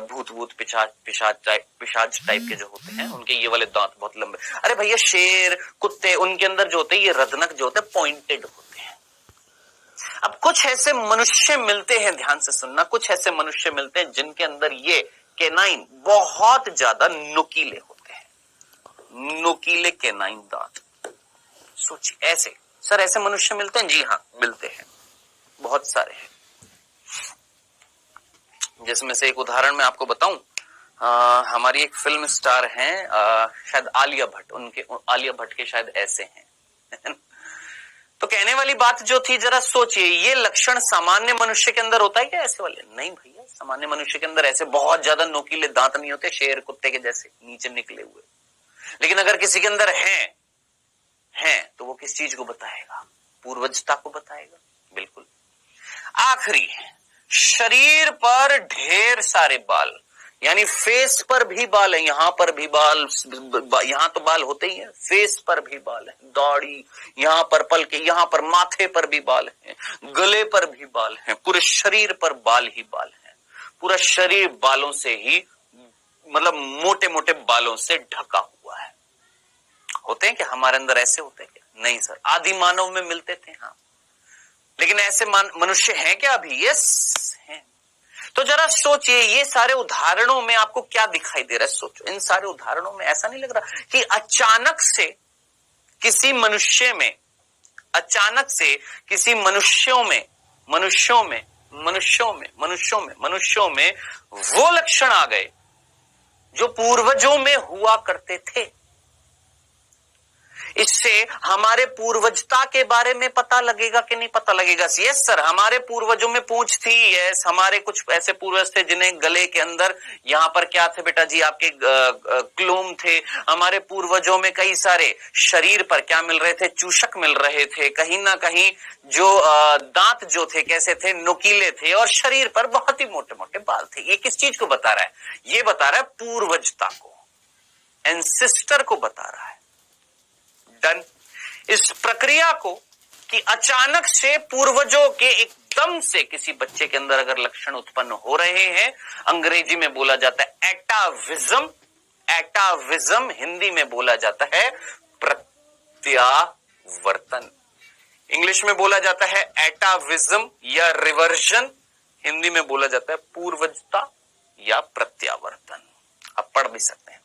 भूत पिशाच टाइप के जो होते हैं, उनके ये वाले दांत बहुत लंबे। अरे भैया शेर, कुत्ते, उनके अंदर जो होते हैं ये रदनक जो होते हैं पॉइंटेड होते हैं। अब कुछ ऐसे मनुष्य मिलते हैं, ध्यान से सुनना, कुछ ऐसे मनुष्य मिलते हैं जिनके अंदर ये केनाइन बहुत ज्यादा नुकीले होते हैं, नुकीले केनाइन दांत। सोचिए ऐसे, सर ऐसे मनुष्य मिलते हैं, जी हाँ मिलते हैं, बहुत सारे हैं। जिसमें से एक उदाहरण मैं आपको बताऊं, हमारी एक फिल्म स्टार हैं, शायद आलिया भट्ट, उनके आलिया भट्ट के शायद ऐसे हैं। तो कहने वाली बात जो थी, जरा सोचिए, ये लक्षण सामान्य मनुष्य के अंदर होता है क्या ऐसे वाले? नहीं भैया, सामान्य मनुष्य के अंदर ऐसे बहुत ज्यादा नोकीले दांत नहीं होते, शेर कुत्ते के जैसे नीचे निकले हुए। लेकिन अगर किसी के अंदर है तो वो किस चीज को बताएगा? पूर्वजता को बताएगा, बिल्कुल। आखिरी, शरीर पर ढेर सारे बाल, यानी फेस पर भी बाल है, यहां पर भी बाल, यहां तो बाल होते ही है, फेस पर भी बाल है, दाढ़ी, यहां पर पलके, यहां पर माथे पर भी बाल है, गले पर भी बाल है, पूरे शरीर पर बाल ही बाल है, पूरा शरीर बालों से ही, मतलब मोटे मोटे बालों से ढका हुआ है। होते हैं क्या हमारे अंदर ऐसे होते हैं क्या? नहीं सर, आदि मानव में मिलते थे, हाँ, लेकिन ऐसे मनुष्य हैं क्या अभी? यस हैं। तो जरा सोचिए, ये सारे उदाहरणों में आपको क्या दिखाई दे रहा है? सोचो, इन सारे उदाहरणों में ऐसा नहीं लग रहा कि अचानक से किसी मनुष्य में, अचानक से किसी मनुष्यों में वो लक्षण आ गए जो पूर्वजों में हुआ करते थे। इससे हमारे पूर्वजता के बारे में पता लगेगा कि नहीं पता लगेगा? यस सर, हमारे पूर्वजों में पूंछ थी, यस, हमारे कुछ ऐसे पूर्वज थे जिन्हें गले के अंदर यहां पर क्या थे बेटा जी, आपके क्लोम थे। हमारे पूर्वजों में कई सारे शरीर पर क्या मिल रहे थे? चूषक मिल रहे थे। कहीं ना कहीं जो दांत जो थे कैसे थे? नुकीले थे, और शरीर पर बहुत ही मोटे मोटे बाल थे। ये किस चीज को बता रहा है? ये बता रहा है पूर्वजता को, एंसेस्टर को बता रहा है। डन। इस प्रक्रिया को कि अचानक से पूर्वजों के एकदम से किसी बच्चे के अंदर अगर लक्षण उत्पन्न हो रहे हैं, अंग्रेजी में बोला जाता है एटाविज्म, एटाविज्म हिंदी में बोला जाता है प्रत्यावर्तन, इंग्लिश में बोला जाता है एटाविज्म या रिवर्जन, हिंदी में बोला जाता है पूर्वजता या प्रत्यावर्तन। आप पढ़ भी सकते हैं।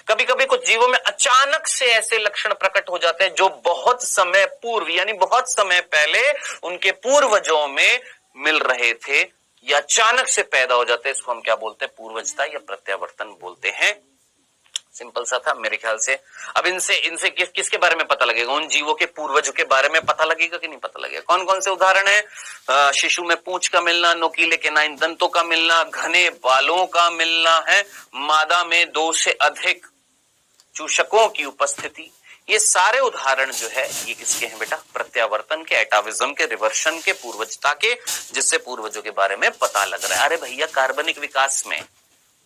कभी कभी कुछ जीवों में अचानक से ऐसे लक्षण प्रकट हो जाते हैं जो बहुत समय पूर्व यानी बहुत समय पहले उनके पूर्वजों में मिल रहे थे या अचानक से पैदा हो जाते हैं। इसको हम क्या बोलते हैं? पूर्वजता या प्रत्यावर्तन बोलते हैं। सिंपल सा था मेरे ख्याल से। अब इनसे इनसे किसके बारे में पता लगेगा? उन जीवों के पूर्वजों के बारे में पता लगेगा कि नहीं पता लगेगा? कौन कौन से उदाहरण है? शिशु में पूंछ का मिलना, नुकीले केनाइन दंतों का मिलना, घने बालों का मिलना है, मादा में 2 से अधिक चूषकों की उपस्थिति। ये सारे उदाहरण जो है ये किसके हैं बेटा? प्रत्यावर्तन के, एटाविज्म के, रिवर्शन के, पूर्वजता के, जिससे पूर्वजों के बारे में पता लग रहा है। अरे भैया कार्बनिक विकास में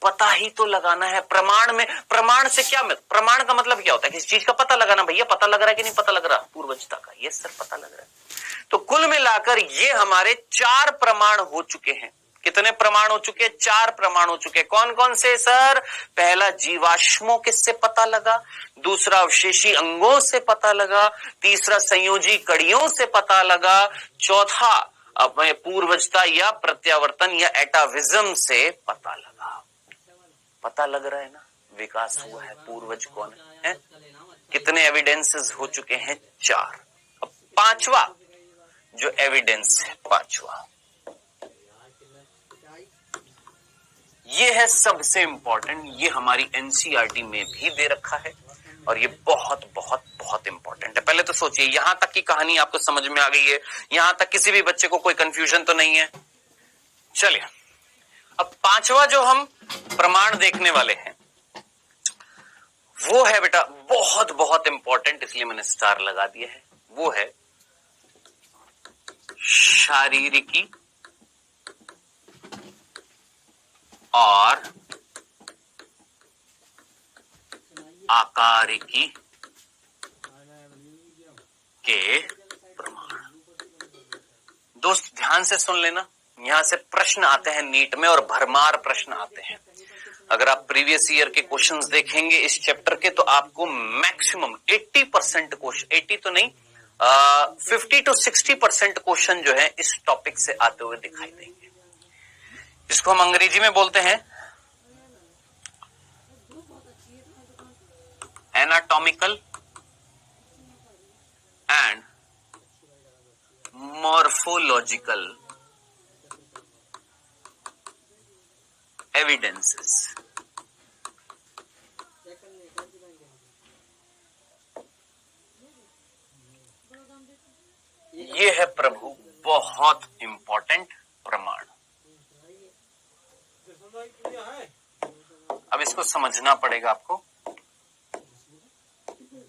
पता ही तो लगाना है। प्रमाण में, प्रमाण से क्या, प्रमाण का मतलब क्या होता है? किसी चीज का पता लगाना। भैया पता लग रहा है कि नहीं पता लग रहा? पूर्वजता का। ये सर पता लग रहा है। तो कुल मिलाकर ये हमारे 4 प्रमाण हो चुके हैं। कितने प्रमाण हो चुके? 4 प्रमाण हो चुके। कौन कौन से सर? पहला जीवाश्मों किससे पता लगा, दूसरा अवशेषी अंगों से पता लगा, तीसरा संयोजी कड़ियों से पता लगा, चौथा अब पूर्वजता या प्रत्यावर्तन या एटाविज्म से पता लगा। पता लग रहा है ना विकास हुआ है। पूर्वज कौन है? कितने एविडेंसेस हो चुके हैं? 4। अब 5वां जो एविडेंस है, 5वां ये है सबसे इंपॉर्टेंट। ये हमारी एनसीईआरटी में भी दे रखा है और ये बहुत बहुत बहुत इंपॉर्टेंट है। पहले तो सोचिए, यहां तक की कहानी आपको समझ में आ गई है? यहां तक किसी भी बच्चे को कोई कंफ्यूजन तो नहीं है? चलिए अब 5वां जो हम प्रमाण देखने वाले हैं वो है बेटा बहुत बहुत इंपॉर्टेंट, इसलिए मैंने स्टार लगा दिया है। वो है शारीरिकी और आकारिकी के प्रमाण। दोस्त ध्यान से सुन लेना, यहां से प्रश्न आते हैं नीट में और भरमार प्रश्न आते हैं। अगर आप प्रीवियस ईयर के क्वेश्चंस देखेंगे इस चैप्टर के तो आपको मैक्सिमम 80% क्वेश्चन, 80 तो नहीं 50 to 60% क्वेश्चन जो है इस टॉपिक से आते हुए दिखाई देंगे। इसको हम अंग्रेजी में बोलते हैं एनाटॉमिकल एंड मॉर्फोलॉजिकल एविडेंसेस। ये है प्रभु बहुत इंपॉर्टेंट प्रमाण। अब इसको समझना पड़ेगा आपको,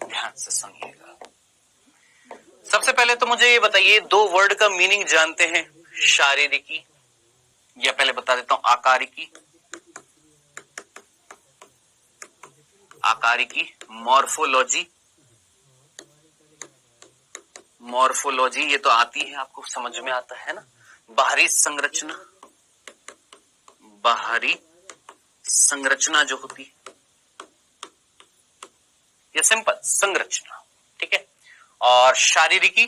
ध्यान से सुनिएगा। सबसे पहले तो मुझे ये बताइए, 2 वर्ड का मीनिंग जानते हैं? शारीरिकी या पहले बता देता हूं आकारिकी। आकारिकी, मॉर्फोलॉजी। मॉर्फोलॉजी ये तो आती है, आपको समझ में आता है ना। बाहरी संरचना, बाहरी संरचना जो होती है, ये सिंपल संरचना, ठीक है। और शारीरिकी,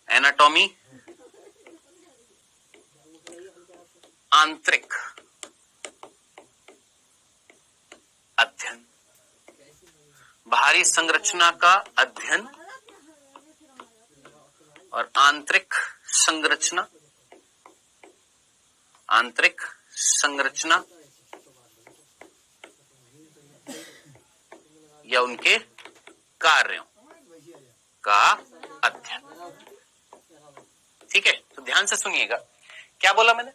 एनाटॉमी, आंतरिक अध्ययन, बाहरी संरचना का अध्ययन और आंतरिक संरचना, आंतरिक संरचना या उनके कार्यों का अध्ययन, ठीक है। तो ध्यान से सुनिएगा, क्या बोला मैंने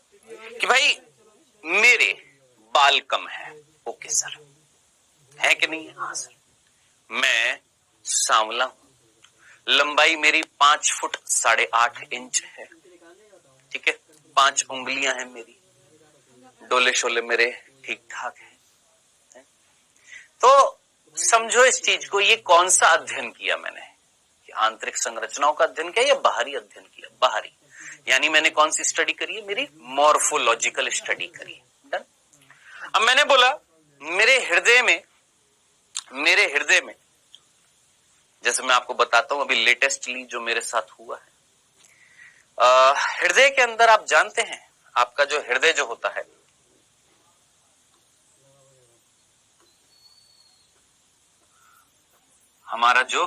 कि भाई मेरे बाल कम है, ओके सर, है कि नहीं है? हाँ सर। मैं सांवला हूं, लंबाई मेरी 5 फुट 8.5 इंच है, ठीक है। 5 उंगलियां हैं मेरी, डोले शोले मेरे ठीक ठाक है। तो समझो इस चीज को, ये कौन सा अध्ययन किया मैंने? कि आंतरिक संरचनाओं का अध्ययन किया या बाहरी अध्ययन किया? बाहरी, यानी मैंने कौन सी स्टडी करी है? मेरी मॉर्फोलॉजिकल स्टडी करी है। डन। अब मैंने बोला मेरे हृदय में जैसे मैं आपको बताता हूं अभी लेटेस्टली जो मेरे साथ हुआ है, हृदय के अंदर आप जानते हैं आपका जो हृदय जो होता है, हमारा जो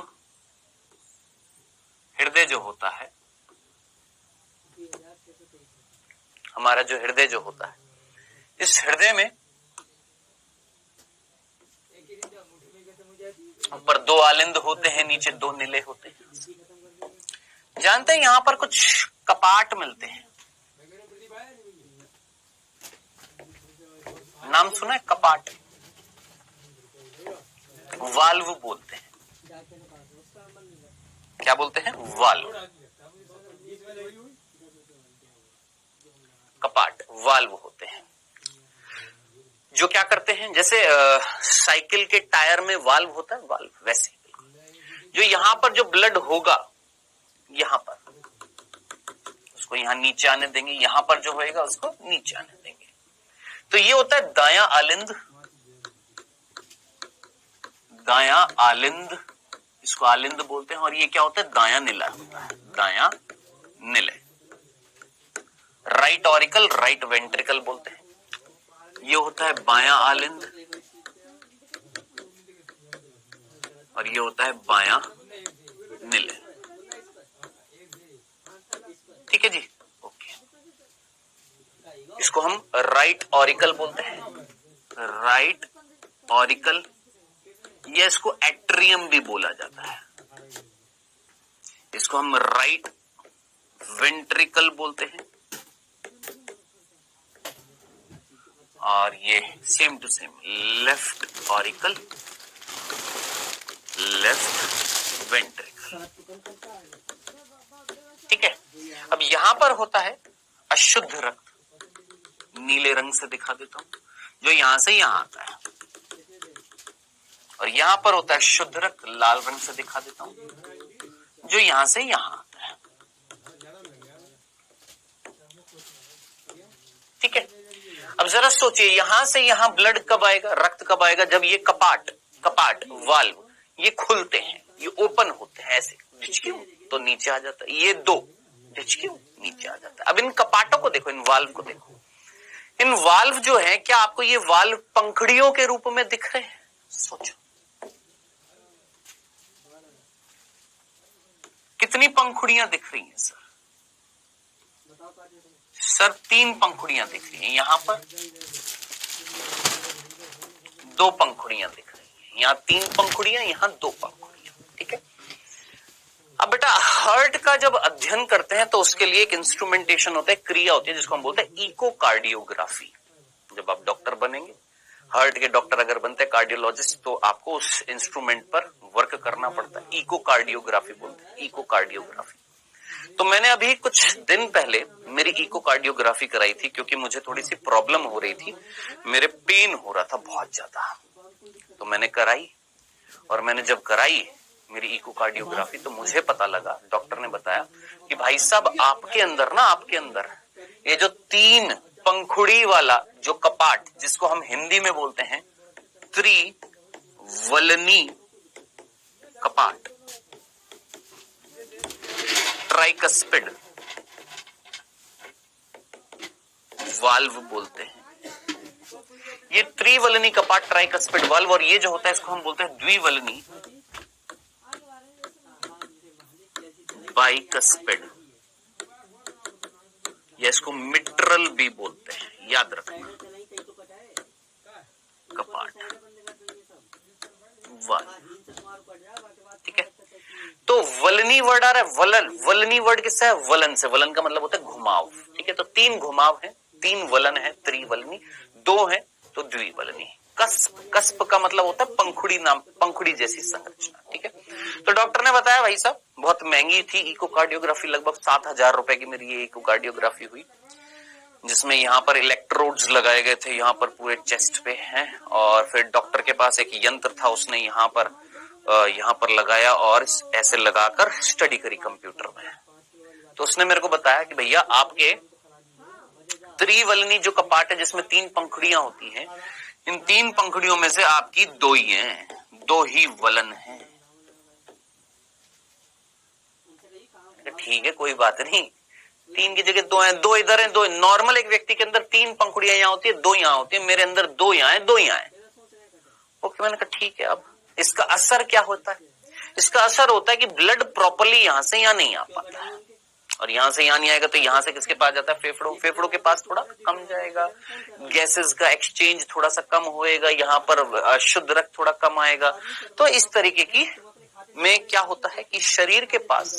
हृदय जो होता है, हमारा जो हृदय जो होता है, इस हृदय में ऊपर 2 आलिंद होते हैं, नीचे 2 नीले होते हैं। जानते हैं यहां पर कुछ कपाट मिलते हैं, नाम सुना है कपाट, वाल्व बोलते हैं। क्या बोलते हैं? वाल्व, कपाट, वाल्व होते हैं जो क्या करते हैं, जैसे साइकिल के टायर में वाल्व होता है, वाल्व वैसे जो यहां पर जो ब्लड होगा, यहां पर उसको यहां नीचे आने देंगे, यहां पर जो होएगा उसको नीचे आने देंगे। तो ये होता है दायां आलिंद, दायां आलिंद, इसको आलिंद बोलते हैं। और ये क्या होता है? दायां निलय होता है, दायां निलय। राइट ऑरिकल, राइट वेंट्रिकल बोलते हैं। ये होता है बायां आलिंद और ये होता है बायां निलय। ठीक है जी, ओके। इसको हम राइट ऑरिकल बोलते हैं, राइट ऑरिकल, या इसको एट्रियम भी बोला जाता है। इसको हम राइट वेंट्रिकल बोलते हैं। और ये same to same left auricle, left ventricle. ठीक है। अब यहां पर होता है अशुद्ध रक्त, नीले रंग से दिखा देता हूं, जो यहां से यहां आता है। और यहां पर होता है शुद्ध रक्त, लाल रंग से दिखा देता हूं, जो यहां से यहां आता है। ठीक है। अब जरा सोचिए, यहां से यहां ब्लड कब आएगा, रक्त कब आएगा? जब ये कपाट, वाल्व ये खुलते हैं, ये ओपन होते हैं ऐसे, क्यों तो नीचे आ जाता है। ये 2 क्यों नीचे आ जाता है। अब इन कपाटों को देखो, इन वाल्व को देखो। इन वाल्व जो है, क्या आपको ये वाल्व पंखुड़ियों के रूप में दिख रहे हैं? सोचो, कितनी पंखुड़ियां दिख रही हैं सर? सर 3 पंखुड़ियां दिख रही हैं। यहां पर 2 पंखुड़ियां दिख रही हैं, यहां 3 पंखुड़ियां, यहां 2 पंखुड़ियां। ठीक है। अब बेटा, हार्ट का जब अध्ययन करते हैं तो उसके लिए एक इंस्ट्रूमेंटेशन होता है, क्रिया होती है, जिसको हम बोलते हैं इकोकार्डियोग्राफी। जब आप डॉक्टर बनेंगे, हार्ट के डॉक्टर अगर बनते हैं, कार्डियोलॉजिस्ट, तो आपको उस इंस्ट्रूमेंट पर वर्क करना पड़ता है। इकोकार्डियोग्राफी बोलते हैं, इकोकार्डियोग्राफी। तो मैंने अभी कुछ दिन पहले मेरी इकोकार्डियोग्राफी कराई थी, क्योंकि मुझे थोड़ी सी प्रॉब्लम हो रही थी, मेरे पेन हो रहा था बहुत ज्यादा। तो मैंने कराई, और मैंने जब कराई मेरी इकोकार्डियोग्राफी, तो मुझे पता लगा, डॉक्टर ने बताया कि भाई साहब, आपके अंदर ना, आपके अंदर ये जो 3 पंखुड़ी वाला जो कपाट, जिसको हम हिंदी में बोलते हैं त्रिवलनी कपाट, ट्राइकस्पिड वाल्व बोलते हैं। ये त्रिवलनी कपाट, ट्राइकस्पिड वाल्व, और ये जो होता है इसको हम बोलते हैं द्विवलनी बाइकस्पिड, या इसको मिट्रल भी बोलते हैं, याद रखना। कपाट वाल्व। ठीक है। तो वलनी वर्ड आ रहा है, वलन, वलनी वर्ड किससे है? वलन से। वलन का मतलब होता है घुमाव। ठीक है। तो 3 घुमाव है, 3 वलन है त्रिवलनी, 2 है तो द्विवलनी। कस्प, कस्प का मतलब होता है पंखुड़ी, नाम पंखुड़ी जैसी संरचना। ठीक है। तो डॉक्टर ने बताया भाई साहब, बहुत महंगी थी इकोकार्डियोग्राफी, लगभग 7,000 रुपए की मेरी ये इकोकार्डियोग्राफी हुई, जिसमें यहाँ पर इलेक्ट्रोड्स लगाए गए थे, यहाँ पर पूरे चेस्ट पे हैं। और फिर डॉक्टर के पास एक यंत्र था, उसने यहाँ पर लगाया और ऐसे लगाकर स्टडी करी कंप्यूटर में। तो उसने मेरे को बताया कि भैया, आपके त्रिवलनी जो कपाट है, जिसमें 3 पंखुड़ियां होती हैं, इन 3 पंखुड़ियों में से आपकी 2 ही हैं, 2 ही वलन हैं। ठीक है, कोई बात नहीं, 3 की जगह 2 हैं, 2 इधर हैं, 2। नॉर्मल एक व्यक्ति के अंदर 3 पंखुड़ियां यहाँ होती है, 2 यहाँ होती है, मेरे अंदर 2 यहाँ है, 2 यहाँ है। ओके, मैंने कहा ठीक है। अब इसका असर क्या होता है? इसका असर होता है कि ब्लड प्रॉपरली यहां से यहां नहीं आ पाता है, और यहां से यहां नहीं आएगा तो यहां से किसके पास जाता है? फेफड़ों के पास थोड़ा कम जाएगा, गैसेस का एक्सचेंज थोड़ा सा कम होएगा, यहाँ पर शुद्ध रक्त थोड़ा कम आएगा। तो इस तरीके की में क्या होता है कि शरीर के पास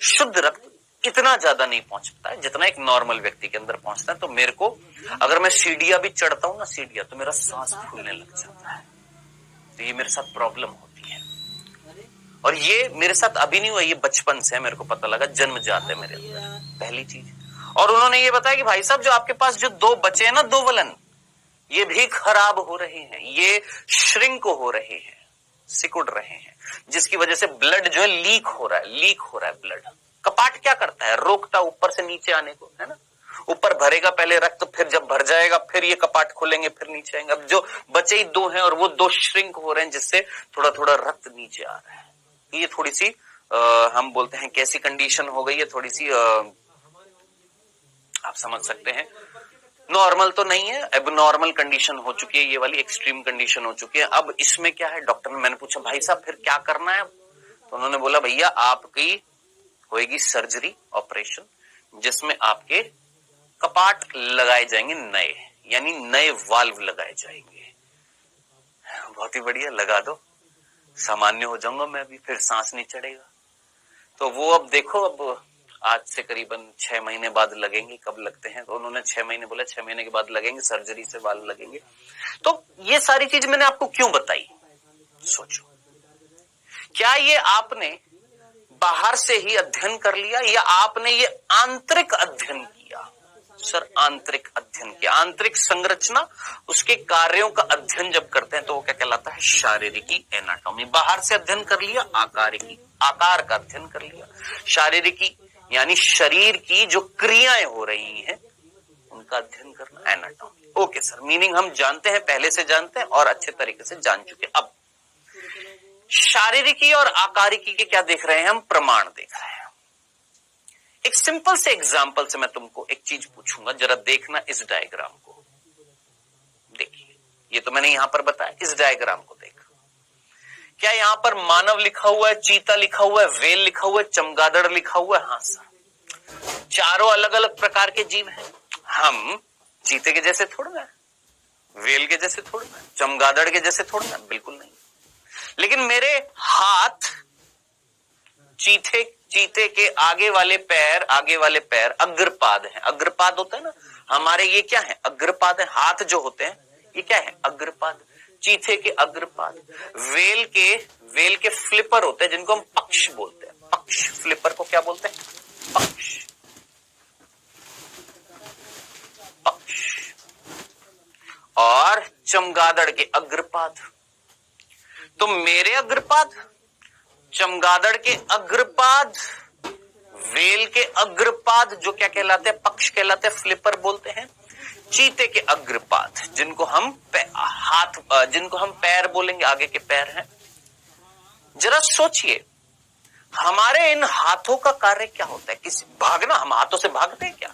शुद्ध रक्त इतना ज्यादा नहीं पहुंचता है जितना एक नॉर्मल व्यक्ति के अंदर पहुंचता है। तो मेरे को अगर मैं सीढ़ियां भी चढ़ता हूं ना, सीढ़ियां, तो मेरा सांस फूलने लग जाता है। तो ये मेरे साथ प्रॉब्लम होती है, और ये मेरे साथ अभी नहीं हुआ, ये बचपन से है, मेरे को पता लगा, जन्मजात है मेरे अंदर, पहली चीज। और उन्होंने ये बताया कि भाई साहब जो आपके पास जो 2 बचे हैं ना, 2 वलन, ये भी खराब हो रहे हैं, ये श्रिंक हो रहे हैं, सिकुड़ रहे हैं, जिसकी वजह से ब्लड जो है लीक हो रहा है ब्लड। कपाट क्या करता है? रोकता ऊपर से नीचे आने को, है ना। ऊपर भरेगा पहले रक्त, फिर जब भर जाएगा फिर ये कपाट खुलेंगे, फिर नीचे आएंगे। अब जो बचे ही 2 हैं और वो 2 श्रिंक हो रहे हैं, जिससे थोड़ा थोड़ा रक्त नीचे आ रहा है। ये थोड़ी सी हम बोलते हैं कैसी कंडीशन हो गई है, थोड़ी सी आप समझ सकते हैं, नॉर्मल तो नहीं है, एबनॉर्मल कंडीशन हो चुकी है, ये वाली एक्सट्रीम कंडीशन हो चुकी है। अब इसमें क्या है, डॉक्टर ने, मैंने पूछा भाई साहब फिर क्या करना है? तो उन्होंने बोला भैया आपकी होएगी सर्जरी, ऑपरेशन, जिसमें आपके कपाट लगाए जाएंगे नए, यानी नए वाल्व लगाए जाएंगे। बहुत ही बढ़िया, लगा दो, सामान्य हो जाऊंगा मैं भी, फिर सांस नहीं चढ़ेगा। तो वो अब देखो, अब आज से करीबन 6 महीने बाद लगेंगे। कब लगते हैं? तो उन्होंने 6 महीने बोला, 6 महीने के बाद लगेंगे, सर्जरी से वाल्व लगेंगे। तो ये सारी चीज मैंने आपको क्यों बताई? सोचो, क्या ये आपने बाहर से ही अध्ययन कर लिया, या आपने ये आंतरिक अध्ययन किया? सर आंतरिक अध्ययन किया। आंतरिक संरचना, उसके कार्यों का अध्ययन जब करते हैं तो वो क्या कहलाता है? शारीरिकी, एनाटॉमी। बाहर से अध्ययन कर लिया, आकारिकी, आकार का अध्ययन कर लिया। शारीरिकी यानी शरीर की जो क्रियाएं हो रही हैं उनका अध्ययन करना, एनाटॉमी। ओके सर, मीनिंग हम जानते हैं, पहले से जानते हैं और अच्छे तरीके से जान चुके। अब शारीरिकी और आकारिकी के क्या देख रहे हैं हम? प्रमाण देख रहे हैं। एक सिंपल से एग्जाम्पल से मैं तुमको एक चीज पूछूंगा, जरा देखना इस डायग्राम को। देखिए, ये तो मैंने यहां पर बताया, इस डायग्राम को देख। क्या यहां पर मानव लिखा हुआ है, चीता लिखा हुआ है, वेल लिखा हुआ है, चमगादड़ लिखा हुआ है? हाँ सर, चारों अलग अलग प्रकार के जीव हैं। हम चीते के जैसे थोड़ा ना, वेल के जैसे थोड़ा ना, चमगादड़ के जैसे थोड़ा ना, बिल्कुल नहीं। लेकिन मेरे हाथ चीते के आगे वाले पैर अग्रपाद हैं। अग्रपाद होता है ना हमारे, ये क्या है? अग्रपाद है। हाथ जो होते हैं ये क्या है? अग्रपाद। चीते के अग्रपाद। वेल के फ्लिपर होते हैं, जिनको हम पक्ष बोलते हैं। पक्ष, फ्लिपर को क्या बोलते हैं? पक्ष। और चमगादड़ के अग्रपाद। तो मेरे अग्रपाद, चमगादड़ के अग्रपाद, वेल के अग्रपाद जो क्या कहलाते हैं? पक्ष कहलाते हैं, फ्लिपर बोलते हैं। चीते के अग्रपाद, जिनको हम जिनको हम पैर बोलेंगे, आगे के पैर हैं। जरा सोचिए, हमारे इन हाथों का कार्य क्या होता है? किसी भागना, हम हाथों से भागते हैं क्या?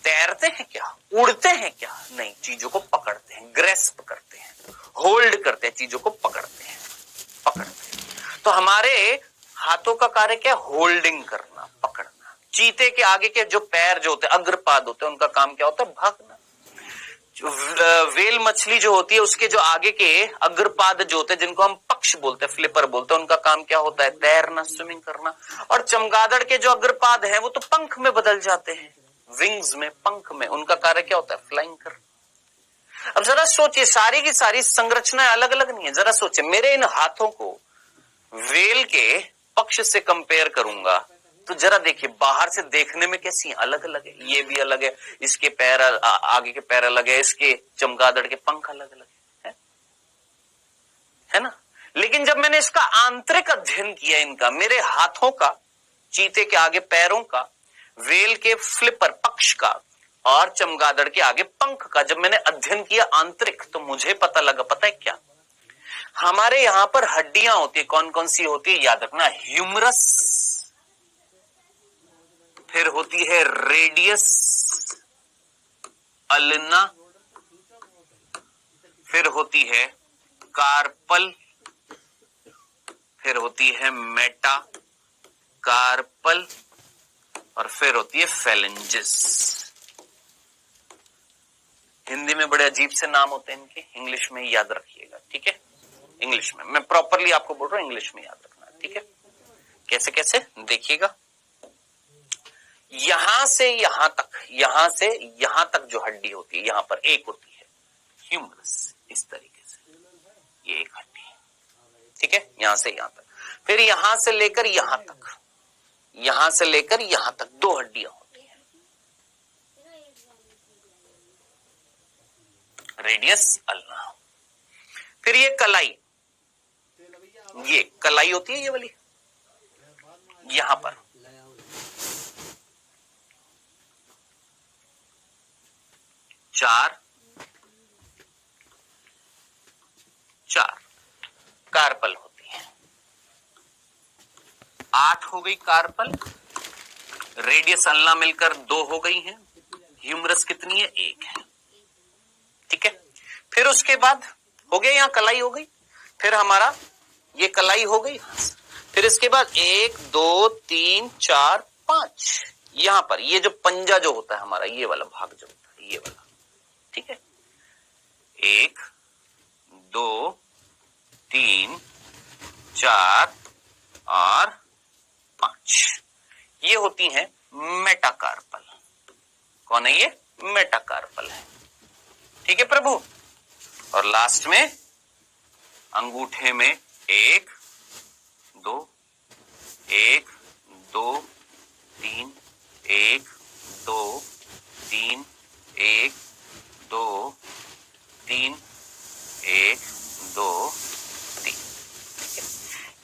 तैरते हैं क्या? उड़ते हैं क्या? नहीं, चीजों को पकड़ते हैं, ग्रेस्प करते हैं, होल्ड करते हैं, चीजों को पकड़ते हैं। तो हमारे हाथों का कार्य क्या? होल्डिंग करना, पकड़ना। चीते के आगे के जो पैर जो होते हैं, अग्रपाद होते हैं, उनका काम क्या होता है? भागना। वेल मछली जो होती है, उसके जो आगे के अग्रपाद जो होते हैं, जिनको हम पक्ष बोलते हैं, फ्लिपर बोलते हैं, उनका काम क्या होता है? तैरना, स्विमिंग करना। और चमगादड़ के जो अग्रपाद हैं वो तो पंख में बदल जाते हैं, विंग्स में, पंख में। उनका कार्य क्या होता है? फ्लाइंग करना। अब जरा सोचिए, सारी की सारी संरचनाएं अलग अलग नहीं है। जरा सोचिए, मेरे इन हाथों को वेल के पक्ष से कंपेयर करूंगा तो जरा देखिए, बाहर से देखने में कैसी अलग अलग है। ये भी अलग है, इसके पैर आगे के पैर अलग है, इसके चमगादड़ के पंख अलग अलग है ना। लेकिन जब मैंने इसका आंतरिक अध्ययन किया, इनका, मेरे हाथों का, चीते के आगे पैरों का, वेल के फ्लिपर पक्ष का और चमगादड़ के आगे पंख का, जब मैंने अध्ययन किया आंतरिक, तो मुझे पता लगा, पता है क्या? हमारे यहां पर हड्डियां होती है। कौन कौन सी होती है? याद रखना, ह्यूमरस, फिर होती है रेडियस अल्ना, फिर होती है कार्पल, फिर होती है मेटा कार्पल, और फिर होती है फेलेंजिस। हिंदी में बड़े अजीब से नाम होते हैं इनके, इंग्लिश में याद रखिएगा, ठीक है। इंग्लिश में मैं प्रॉपरली आपको बोल रहा हूं, इंग्लिश में याद रखना, ठीक है। कैसे कैसे देखिएगा, यहां से यहां तक, यहां से यहां तक जो हड्डी होती है, यहां पर एक होती है ह्यूमरस, इस तरीके से ये एक हड्डी है, ठीक है, यहां से यहां तक। फिर यहां से लेकर यहां तक, यहां से लेकर यहां तक दो हड्डियां होती हैं, रेडियस अल्ना। फिर ये कलाई, ये कलाई होती है, ये वाली यहां पर, चार कार्पल होती है, 8 हो गई कार्पल, रेडियस अल्ना मिलकर 2 हो गई हैं, ह्यूमरस कितनी है, 1 है, ठीक है। फिर उसके बाद हो गया, यहां कलाई हो गई, फिर हमारा ये कलाई हो गई, फिर इसके बाद 1 2 3 4 5, यहां पर ये जो पंजा जो होता है हमारा, ये वाला भाग जो होता है, ये वाला, ठीक है। 1 2 3 4 और 5, ये होती हैं मेटाकार्पल। कौन है ये, मेटाकार्पल है, ठीक है प्रभु। और लास्ट में अंगूठे में 1 2 1 2 3 1 2 3 1 2 3 1 2 3,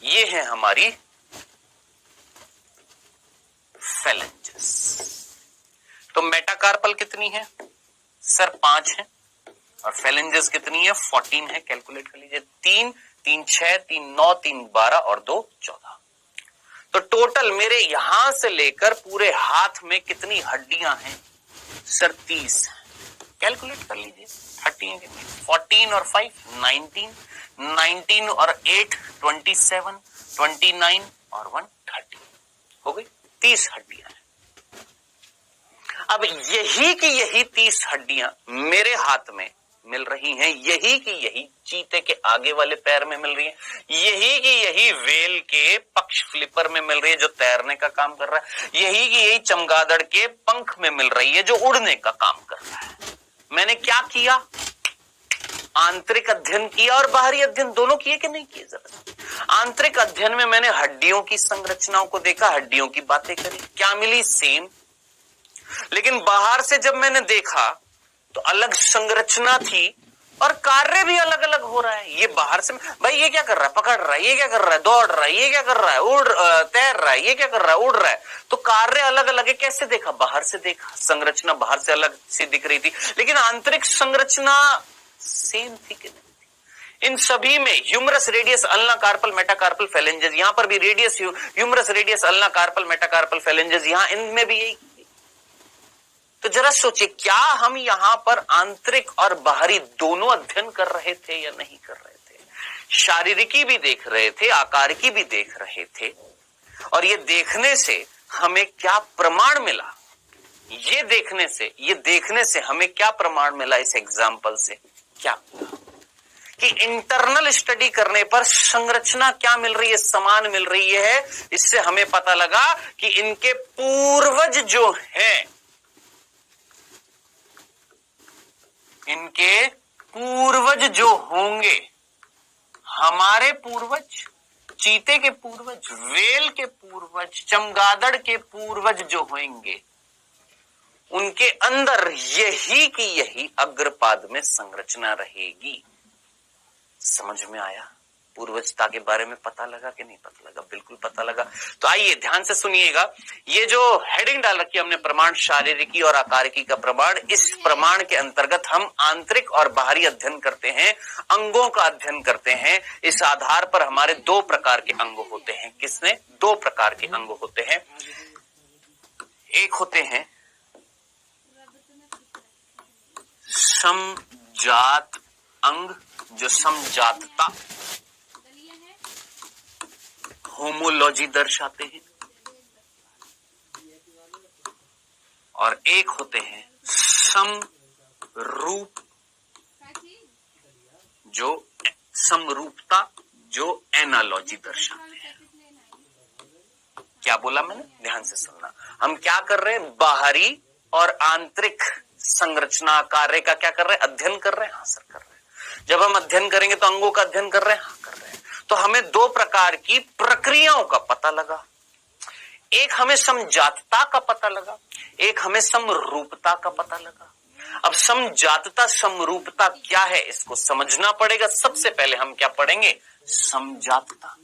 ये है हमारी फेलेंजेस। तो मेटाकार्पल कितनी है सर, 5 है, और फेलेंजेस कितनी है, 14 है, कैलकुलेट कर लीजिए। 3 3 6 3 9 3 12 और 2 14। तो टोटल मेरे यहां से लेकर पूरे हाथ में कितनी हड्डियां हैं सर, 30 है। कैलकुलेट कर लीजिए, 30 14 और 5 19, 19 और 8 27, 29 और 1 30, हो गई 30 हड्डियां हैं। अब यही की यही 30 हड्डियां मेरे हाथ में मिल रही हैं, यही की यही चीते के आगे वाले पैर में मिल रही है, यही की यही वेल के पक्ष फ्लिपर में मिल रही है जो तैरने का काम कर रहा है, यही की यही चमगादड़ के पंख में मिल रही है जो उड़ने का काम कर रहा है। मैंने क्या किया, आंतरिक अध्ययन किया और बाहरी अध्ययन दोनों किए कि नहीं किए। जरा आंतरिक अध्ययन में मैंने हड्डियों की संरचनाओं को देखा, हड्डियों की बातें करी, क्या मिली, सेम। लेकिन बाहर से जब मैंने देखा तो अलग संरचना थी और कार्य भी अलग अलग हो रहा है। ये बाहर से भाई ये क्या कर रहा है, पकड़ रहा है, ये क्या कर रहा है, दौड़ रहा है, ये क्या कर रहा है, तैर रहा है, ये क्या कर रहा है, उड़ रहा है। तो कार्य अलग अलग है। कैसे देखा, बाहर से देखा, संरचना बाहर से अलग सी दिख रही थी, लेकिन आंतरिक संरचना सेम थी कि नहीं। इन सभी में humerus, radius, ulna, carpal, metacarpal, phalanges, यहां पर भी radius, humerus, radius, ulna, carpal, metacarpal, phalanges, यहां इनमें भी यही। तो जरा सोचिए, क्या हम यहां पर आंतरिक और बाहरी दोनों अध्ययन कर रहे थे या नहीं कर रहे थे। शारीरिकी भी देख रहे थे, आकार की भी देख रहे थे, और ये देखने से हमें क्या प्रमाण मिला, ये देखने से हमें क्या प्रमाण मिला, इस एग्जाम्पल से क्या मिला कि इंटरनल स्टडी करने पर संरचना क्या मिल रही है, समान मिल रही है। इससे हमें पता लगा कि इनके पूर्वज जो हैं, इनके पूर्वज जो होंगे, हमारे पूर्वज, चीते के पूर्वज, वेल के पूर्वज, चमगादड़ के पूर्वज जो होंगे, उनके अंदर यही की यही अग्रपाद में संरचना रहेगी। समझ में आया? पूर्वजता के बारे में पता लगा कि नहीं पता लगा? बिल्कुल पता लगा। तो आइए ध्यान से सुनिएगा, ये जो हेडिंग डाल रखी है हमने, प्रमाण, शारीरिकी और आकारिकी का प्रमाण, इस प्रमाण के अंतर्गत हम आंतरिक और बाहरी अध्ययन करते हैं, अंगों का अध्ययन करते हैं। इस आधार पर हमारे 2 प्रकार के अंग होते हैं। किसने? 2 प्रकार के अंग होते हैं। एक होते हैं समजात अंग, जो समजातता होमोलॉजी दर्शाते हैं, और एक होते हैं समरूप, जो समरूपता, जो एनालॉजी दर्शाते हैं। क्या बोला मैंने? ध्यान से सुनना। हम क्या कर रहे हैं? बाहरी और आंतरिक संरचना कार्य का क्या कर रहे हैं? अध्ययन कर रहे हैं। हाँ सर, कर रहे हैं। जब हम अध्ययन करेंगे तो अंगों का अध्ययन कर रहे हैं। हाँ, कर रहे हैं। तो हमें दो प्रकार की प्रक्रियाओं का पता लगा। एक हमें समजातता का पता लगा, एक हमें समरूपता का पता लगा। अब समजातता समरूपता क्या है, इसको समझना पड़ेगा। सबसे पहले हम क्या पढ़ेंगे? समजातता।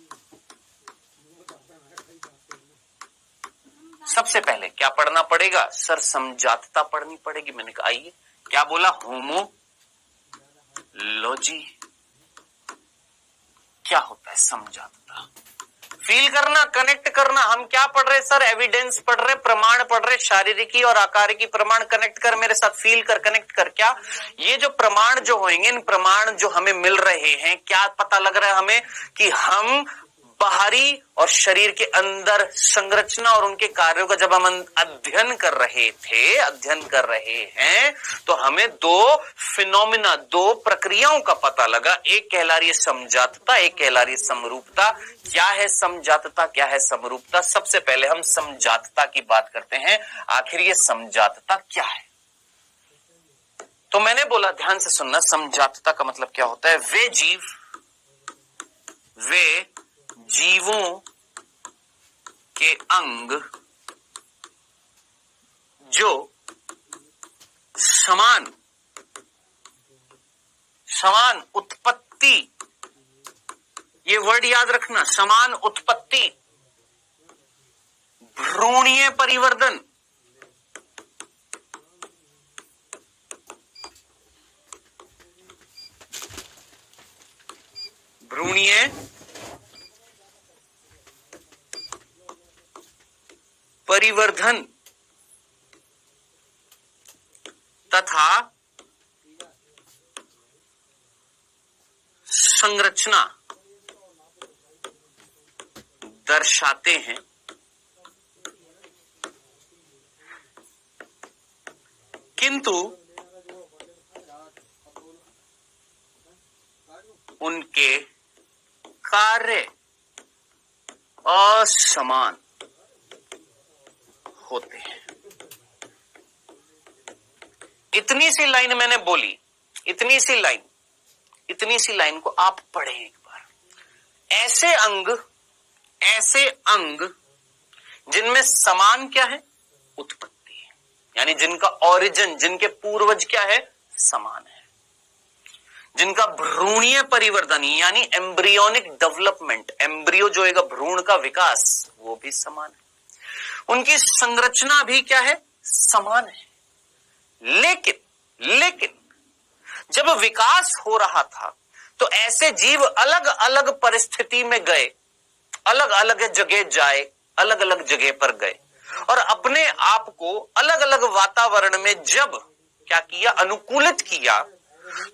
सबसे पहले क्या पढ़ना पड़ेगा? सर समजातता पढ़नी पड़ेगी। मैंने कहा आइए, क्या बोला? होमोलॉजी। क्या होता है समजातता? फील करना, कनेक्ट करना। हम क्या पढ़ रहे सर? एविडेंस पढ़ रहे, प्रमाण पढ़ रहे, शारीरिकी और आकारिकी प्रमाण। कनेक्ट कर मेरे साथ, फील कर, कनेक्ट कर। क्या ये जो प्रमाण जो होंगे, इन प्रमाण जो हमें मिल रहे हैं, क्या पता लग रहा है हमें? कि हम बाहरी और शरीर के अंदर संरचना और उनके कार्यों का जब हम अध्ययन कर रहे हैं, तो हमें दो फिनोमिना, दो प्रक्रियाओं का पता लगा। एक कहला रही है समजातता, एक कहला रही है समरूपता। क्या है समजातता, क्या है समरूपता? सबसे पहले हम समजातता की बात करते हैं। आखिर ये समजातता क्या है? तो मैंने बोला, ध्यान से सुनना, समजातता का मतलब क्या होता है? वे जीवों के अंग जो समान उत्पत्ति, ये वर्ड याद रखना, समान उत्पत्ति, भ्रूणीय परिवर्धन, परिवर्धन तथा संरचना दर्शाते हैं। किंतु उनके कार्य असमान होते हैं। इतनी सी लाइन मैंने बोली, इतनी सी लाइन को आप पढ़ें एक बार। ऐसे अंग जिनमें समान क्या है? उत्पत्ति, यानी जिनका ओरिजिन, जिनके पूर्वज क्या है? समान है। जिनका भ्रूणीय परिवर्तन यानी एम्ब्रियोनिक डेवलपमेंट, एम्ब्रियो जो है भ्रूण का विकास, वो भी समान है। उनकी संरचना भी क्या है? समान है। लेकिन जब विकास हो रहा था तो ऐसे जीव अलग अलग परिस्थिति में गए, अलग अलग जगह जाए, अलग अलग जगह पर गए और अपने आप को अलग अलग वातावरण में जब क्या किया? अनुकूलित किया,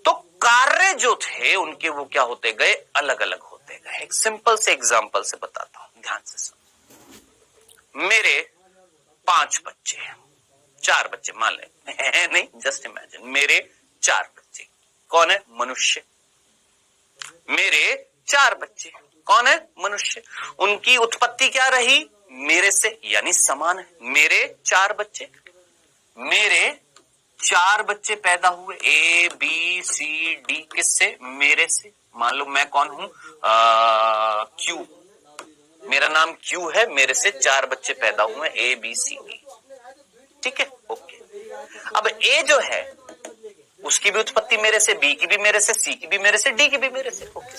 तो कार्य जो थे उनके वो क्या होते गए? अलग अलग होते गए। एक सिंपल से एग्जांपल से बताता हूं, ध्यान से सुनो। मेरे 5 बच्चे हैं, 4 बच्चे मान ले नहीं, जस्ट इमेजिन, मेरे 4 बच्चे। कौन है? मनुष्य। मेरे 4 बच्चे कौन है? मनुष्य। उनकी उत्पत्ति क्या रही? मेरे से, यानी समान है। मेरे 4 बच्चे, मेरे 4 बच्चे पैदा हुए, A B C D, किससे? मेरे से। मान लो मैं कौन हूं? Q, मेरा नाम Q है, मेरे से 4 बच्चे पैदा हुए, A B C D। ठीक है, ओके। अब A जो है उसकी भी उत्पत्ति मेरे से, B की भी मेरे से, C की भी मेरे से, D की भी मेरे से। ओके।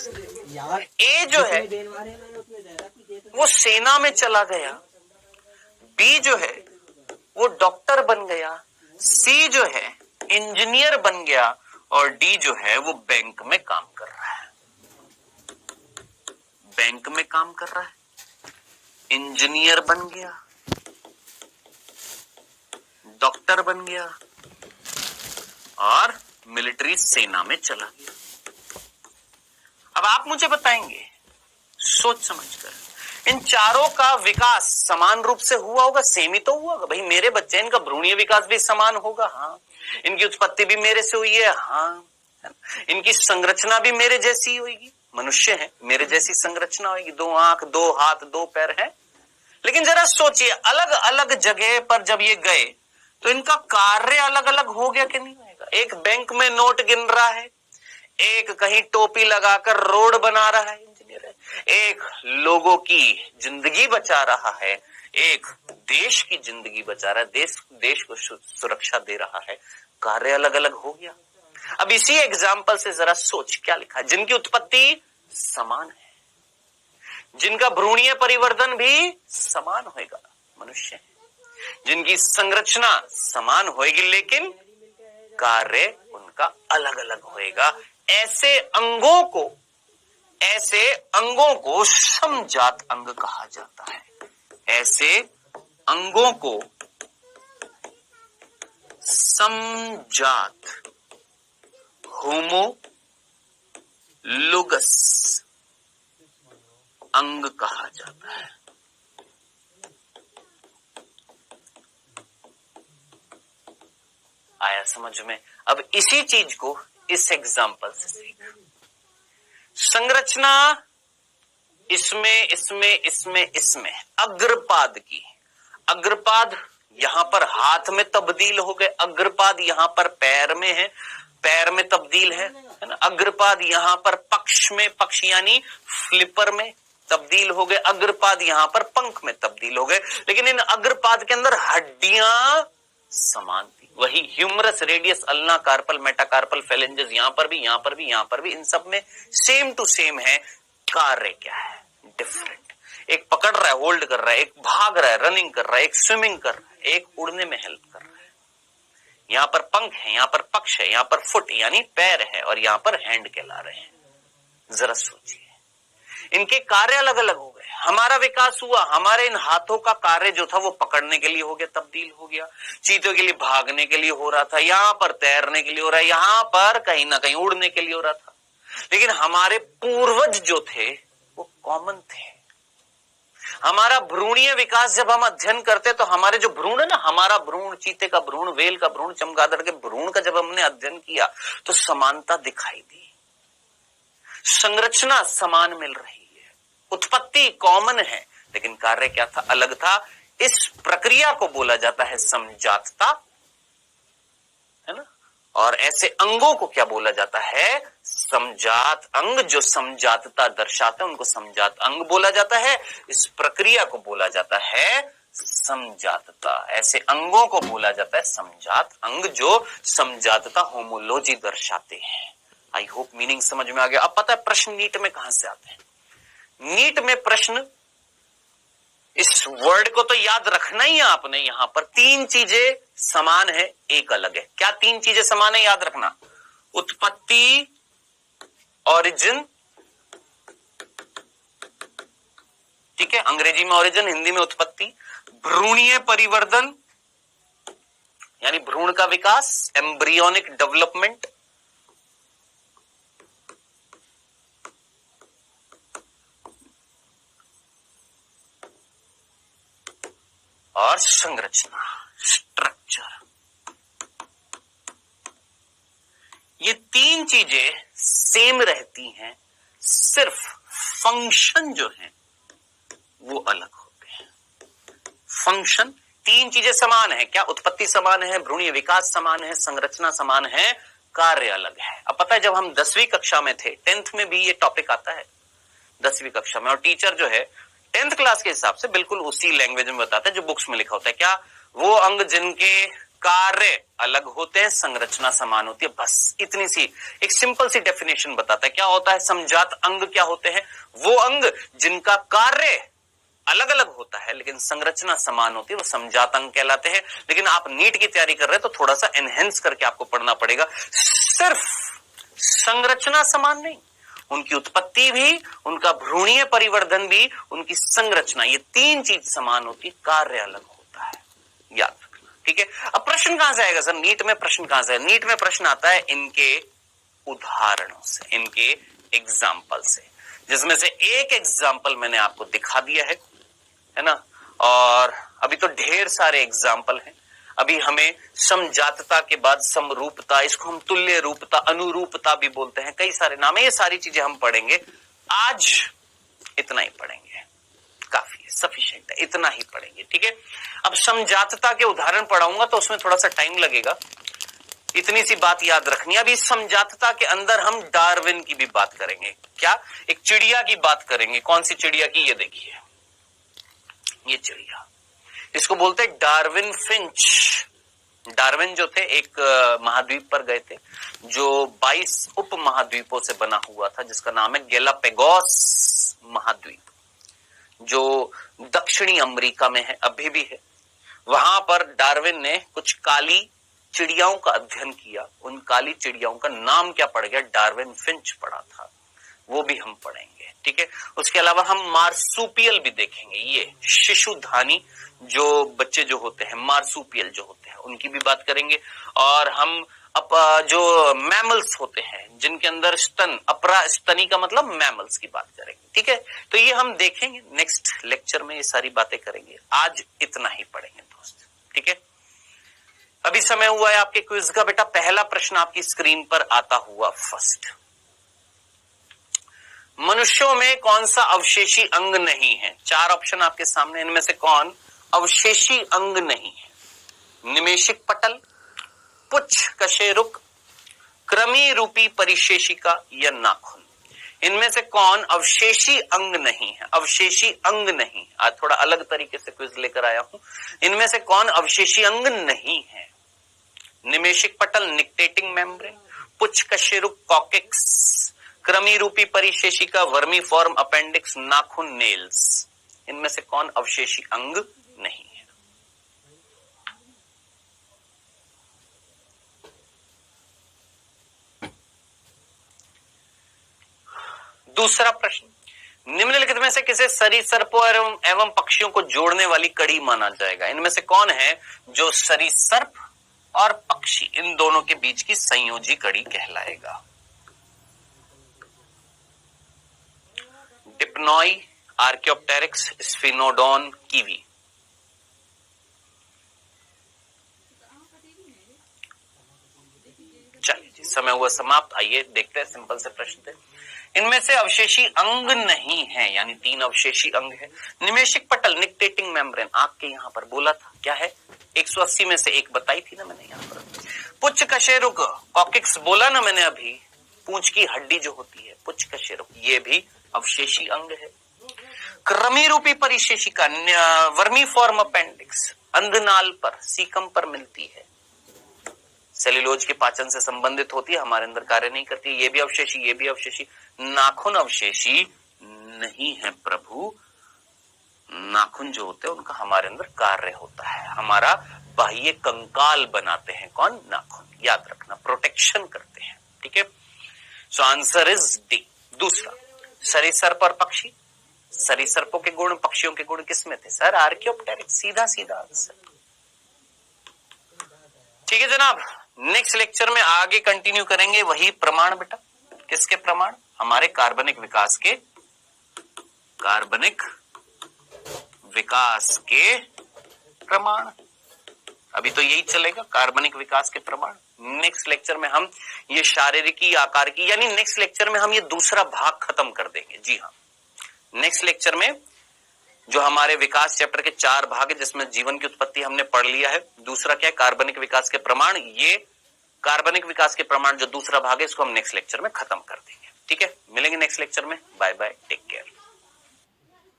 A जो है वो सेना में चला गया, B जो है वो डॉक्टर बन गया, C जो है इंजीनियर बन गया और D जो है वो बैंक में काम कर रहा है। बैंक में काम कर रहा है, इंजीनियर बन गया, डॉक्टर बन गया और मिलिट्री सेना में चला गया। अब आप मुझे बताएंगे सोच समझकर, इन चारों का विकास समान रूप से हुआ होगा? सेम ही तो हुआ होगा भाई। मेरे बच्चे, इनका भ्रूणीय विकास भी समान होगा, हाँ। इनकी उत्पत्ति भी मेरे से हुई है, हाँ। इनकी संरचना भी मेरे जैसी होगी, मनुष्य है, मेरे जैसी संरचना होगी, 2 आंख, 2 हाथ, 2 पैर है। लेकिन जरा सोचिए, अलग अलग जगह पर जब ये गए तो इनका कार्य अलग अलग हो गया कि नहीं होगा? एक बैंक में नोट गिन रहा है, एक कहीं टोपी लगाकर रोड बना रहा है, इंजीनियर है, एक लोगों की जिंदगी बचा रहा है, एक देश की जिंदगी बचा रहा है, देश को सुरक्षा दे रहा है। कार्य अलग अलग हो गया। अब इसी एग्जाम्पल से जरा सोच, क्या लिखा है? जिनकी उत्पत्ति समान है, जिनका भ्रूणीय परिवर्तन भी समान होगा, मनुष्य है, जिनकी संरचना समान होगी, लेकिन कार्य उनका अलग अलग होगा। ऐसे अंगों को समजात अंग कहा जाता है। ऐसे अंगों को समजात होमोलोगस अंग कहा जाता है। आया समझ में? अब इसी चीज को इस एग्जाम्पल से सीख। संरचना इसमें अग्रपाद की, अग्रपाद यहां पर हाथ में तब्दील हो गए, अग्रपाद यहां पर पैर में है, पैर में तब्दील है ना। अग्रपाद यहां पर पक्ष में, पक्ष यानी फ्लिपर में तब्दील हो गए, अग्रपाद यहां पर पंख में तब्दील हो गए। लेकिन इन अग्रपाद के अंदर हड्डियां समान थी, वही humerus, radius, ulna, carpal, metacarpal, phalanges, यहां पर भी, यहां पर भी, यहां पर भी, इन सब में सेम टू सेम है। कार्य क्या है? डिफरेंट। एक पकड़ रहा है, होल्ड कर रहा है, एक भाग रहा है, रनिंग कर रहा है, एक स्विमिंग कर रहा है, एक उड़ने में हेल्प कर रहा है। यहां पर पंख है, यहां पर पक्ष है, यहां पर फुट यानी पैर है, और यहां पर हैंड कहला रहे हैं। जरा सोचिए, इनके कार्य अलग अलग हो गए। हमारा विकास हुआ, हमारे इन हाथों का कार्य जो था वो पकड़ने के लिए हो गया, तब्दील हो गया, चीतों के लिए भागने के लिए हो रहा था, यहां पर तैरने के लिए हो रहा है, यहां पर कहीं ना कहीं उड़ने के लिए हो रहा था। लेकिन हमारे पूर्वज जो थे वो कॉमन थे। हमारा भ्रूणीय विकास जब हम अध्ययन करते तो हमारे जो भ्रूण है ना, हमारा भ्रूण, चीते का भ्रूण, वेल का भ्रूण, चमगादड़ के भ्रूण का जब हमने अध्ययन किया तो समानता दिखाई दी, संरचना समान मिल रही है, उत्पत्ति कॉमन है, लेकिन कार्य क्या था? अलग था। इस प्रक्रिया को बोला जाता है समजातता, है ना। और ऐसे अंगों को क्या बोला जाता है? समजात अंग। जो समजातता दर्शाते हैं उनको समजात अंग बोला जाता है। इस प्रक्रिया को बोला जाता है समजातता। ऐसे अंगों को बोला जाता है समजात अंग, जो समजातता, होमोलॉजी दर्शाते हैं। आई होप मीनिंग समझ में आ गया। अब पता है प्रश्न नीट में कहां से आते हैं? नीट में प्रश्न, इस वर्ड को तो याद रखना ही है आपने। यहां पर 3 चीजें समान है, एक अलग है। क्या 3 चीजें समान है? याद रखना, उत्पत्ति, ओरिजिन, ठीक है, अंग्रेजी में ओरिजिन, हिंदी में उत्पत्ति, भ्रूणीय परिवर्तन यानी भ्रूण का विकास, एम्ब्रियोनिक डेवलपमेंट, और संरचना, स्ट्रक्चर। ये 3 चीजें सेम रहती हैं, सिर्फ फंक्शन जो है वो अलग होते हैं। फंक्शन, 3 चीजें समान है। क्या? उत्पत्ति समान है, भ्रूणीय विकास समान है, संरचना समान है, कार्य अलग है। अब पता है जब हम 10वीं कक्षा में थे, 10th में भी ये टॉपिक आता है 10वीं कक्षा में, और टीचर जो है 10th क्लास के हिसाब से बिल्कुल उसी लैंग्वेज में बताता है जो बुक्स में लिखा होता है। क्या? वो अंग जिनके कार्य अलग होते हैं, संरचना समान होती है। बस इतनी सी एक सिंपल सी डेफिनेशन बताता है। क्या होता है? समजात अंग क्या होते हैं? वो अंग जिनका कार्य अलग अलग होता है लेकिन संरचना समान होती है, वो समजात अंग कहलाते हैं। लेकिन आप नीट की तैयारी कर रहे हैं तो थोड़ा सा एनहेंस करके आपको पढ़ना पड़ेगा। सिर्फ संरचना समान नहीं, उनकी उत्पत्ति भी, उनका भ्रूणीय परिवर्धन भी, उनकी संरचना, ये 3 चीज समान होती है, कार्य अलग होता है। याद रखना, ठीक है। अब प्रश्न कहां से आएगा सर, नीट में प्रश्न कहां से है? नीट में प्रश्न आता है इनके उदाहरणों से, इनके एग्जाम्पल से, जिसमें से एक एग्जाम्पल मैंने आपको दिखा दिया है ना, और अभी तो ढेर सारे एग्जाम्पल हैं। अभी हमें समजातता के बाद समरूपता, इसको हम तुल्य रूपता, अनुरूपता भी बोलते हैं, कई सारे नाम है, ये सारी चीजें हम पढ़ेंगे। आज इतना ही पढ़ेंगे, काफी है, सफिशिएंट है, इतना ही पढ़ेंगे, ठीक है। अब समजातता के उदाहरण पढ़ाऊंगा तो उसमें थोड़ा सा टाइम लगेगा, इतनी सी बात याद रखनी है। अभी समजातता के अंदर हम डार्विन की भी बात करेंगे। क्या? एक चिड़िया की बात करेंगे। कौन सी चिड़िया की? ये देखिए, ये चिड़िया, इसको बोलते हैं डार्विन फिंच। डार्विन जो थे एक महाद्वीप पर गए थे जो 22 उप महाद्वीपों से बना हुआ था, जिसका नाम है गैलापागोस महाद्वीप, जो दक्षिणी अमेरिका में है, अभी भी है। वहां पर डार्विन ने कुछ काली चिड़ियाओं का अध्ययन किया। उन काली चिड़ियाओं का नाम क्या पड़ गया? डार्विन फिंच पड़ा था, वो भी हम पढ़ेंगे, ठीक है। उसके अलावा हम मार्सुपियल भी देखेंगे। ये शिशुधानी जो बच्चे जो होते हैं, मार्सुपियल जो होते हैं, उनकी भी बात करेंगे। और हम जो मैमल्स होते हैं जिनके अंदर स्तन, अपरा स्तनी का मतलब मैमल्स की बात करेंगे, ठीक है। तो ये हम देखेंगे नेक्स्ट लेक्चर में, ये सारी बातें करेंगे। आज इतना ही पढ़ेंगे दोस्त, ठीक है। अभी समय हुआ है आपके क्विज का। बेटा पहला प्रश्न आपकी स्क्रीन पर आता हुआ फर्स्ट, मनुष्यों में कौन सा अवशेषी अंग नहीं है? 4 ऑप्शन आपके सामने, इनमें से कौन अवशेषी अंग नहीं है? निमेशिक पटल, पुच्छ कशेरुक, कृमि रूपी परिशेषिका या नाखून? इनमें से कौन अवशेषी अंग नहीं है? अवशेषी अंग नहीं, आज थोड़ा अलग तरीके से क्विज लेकर आया हूं। इनमें से कौन अवशेषी अंग नहीं है? निमेशिक पटल निक्टेटिंग मेम्ब्रेन, पुच्छ कशेरुक कॉकेक्स, कृमि रूपी परिशेषिका वर्मी फॉर्म अपेंडिक्स, नाखून नेल्स। इनमें से कौन अवशेषी अंग नहीं है? दूसरा प्रश्न, निम्नलिखित में से किसे सरीसृपों एवं पक्षियों को जोड़ने वाली कड़ी माना जाएगा? इनमें से कौन है जो सरीसृप और पक्षी, इन दोनों के बीच की संयोजी कड़ी कहलाएगा? डिप्नॉई, आर्कियोप्टेरिक्स, स्फिनोडोन, कीवी। चलिए जी, समय हुआ समाप्त। आइए देखते हैं, सिंपल से प्रश्न थे। इनमें से अवशेषी अंग नहीं है, यानी 3 अवशेषी अंग है। निमेशिक पटल निक्टेटिंग मेम्ब्रेन, आंख के यहां पर बोला था, क्या है? 180 में से एक बताई थी ना मैंने यहां पर। पुच्छ कशेरुक कॉकेक्स बोला ना मैंने अभी, पूंछ की हड्डी जो होती है, पुच्छ कशेरुक, ये भी अवशेषी अंग है। कृमि रूपी परिशेषिका वर्मी फॉर्म अपेंडिक्स, अंधनाल पर, सीकम पर मिलती है, सेल्यूलोज के पाचन से संबंधित होती है, हमारे अंदर कार्य नहीं करती। ये भी अवशेषी, ये भी अवशेषी। नाखून अवशेषी नहीं है प्रभु, नाखून जो होते हैं उनका हमारे अंदर कार्य होता है, हमारा बाह्य कंकाल बनाते हैं। कौन? नाखून, याद रखना, प्रोटेक्शन करते हैं, ठीक है। So answer is D. दूसरा, सरीसृप और पक्षी, सरीसृपों के गुण, पक्षियों के गुण किसमें थे? सर आर्कियोप्टेरिक्स, सीधा सीधा आंसर, ठीक है जनाब। नेक्स्ट लेक्चर में आगे कंटिन्यू करेंगे वही प्रमाण बेटा। किसके प्रमाण? हमारे कार्बनिक विकास के, कार्बनिक विकास के प्रमाण। अभी तो यही चलेगा, कार्बनिक विकास के प्रमाण। नेक्स्ट लेक्चर में हम ये शारीरिकी आकार की, यानी नेक्स्ट लेक्चर में हम ये दूसरा भाग खत्म कर देंगे। जी हाँ, नेक्स्ट लेक्चर में जो हमारे विकास चैप्टर के 4 भाग है, जिसमें जीवन की उत्पत्ति हमने पढ़ लिया है, दूसरा क्या है? कार्बनिक विकास के प्रमाण। ये कार्बनिक विकास के प्रमाण जो दूसरा भाग है, इसको हम नेक्स्ट लेक्चर में खत्म कर देंगे, ठीक है। मिलेंगे नेक्स्ट लेक्चर में, बाय बाय, टेक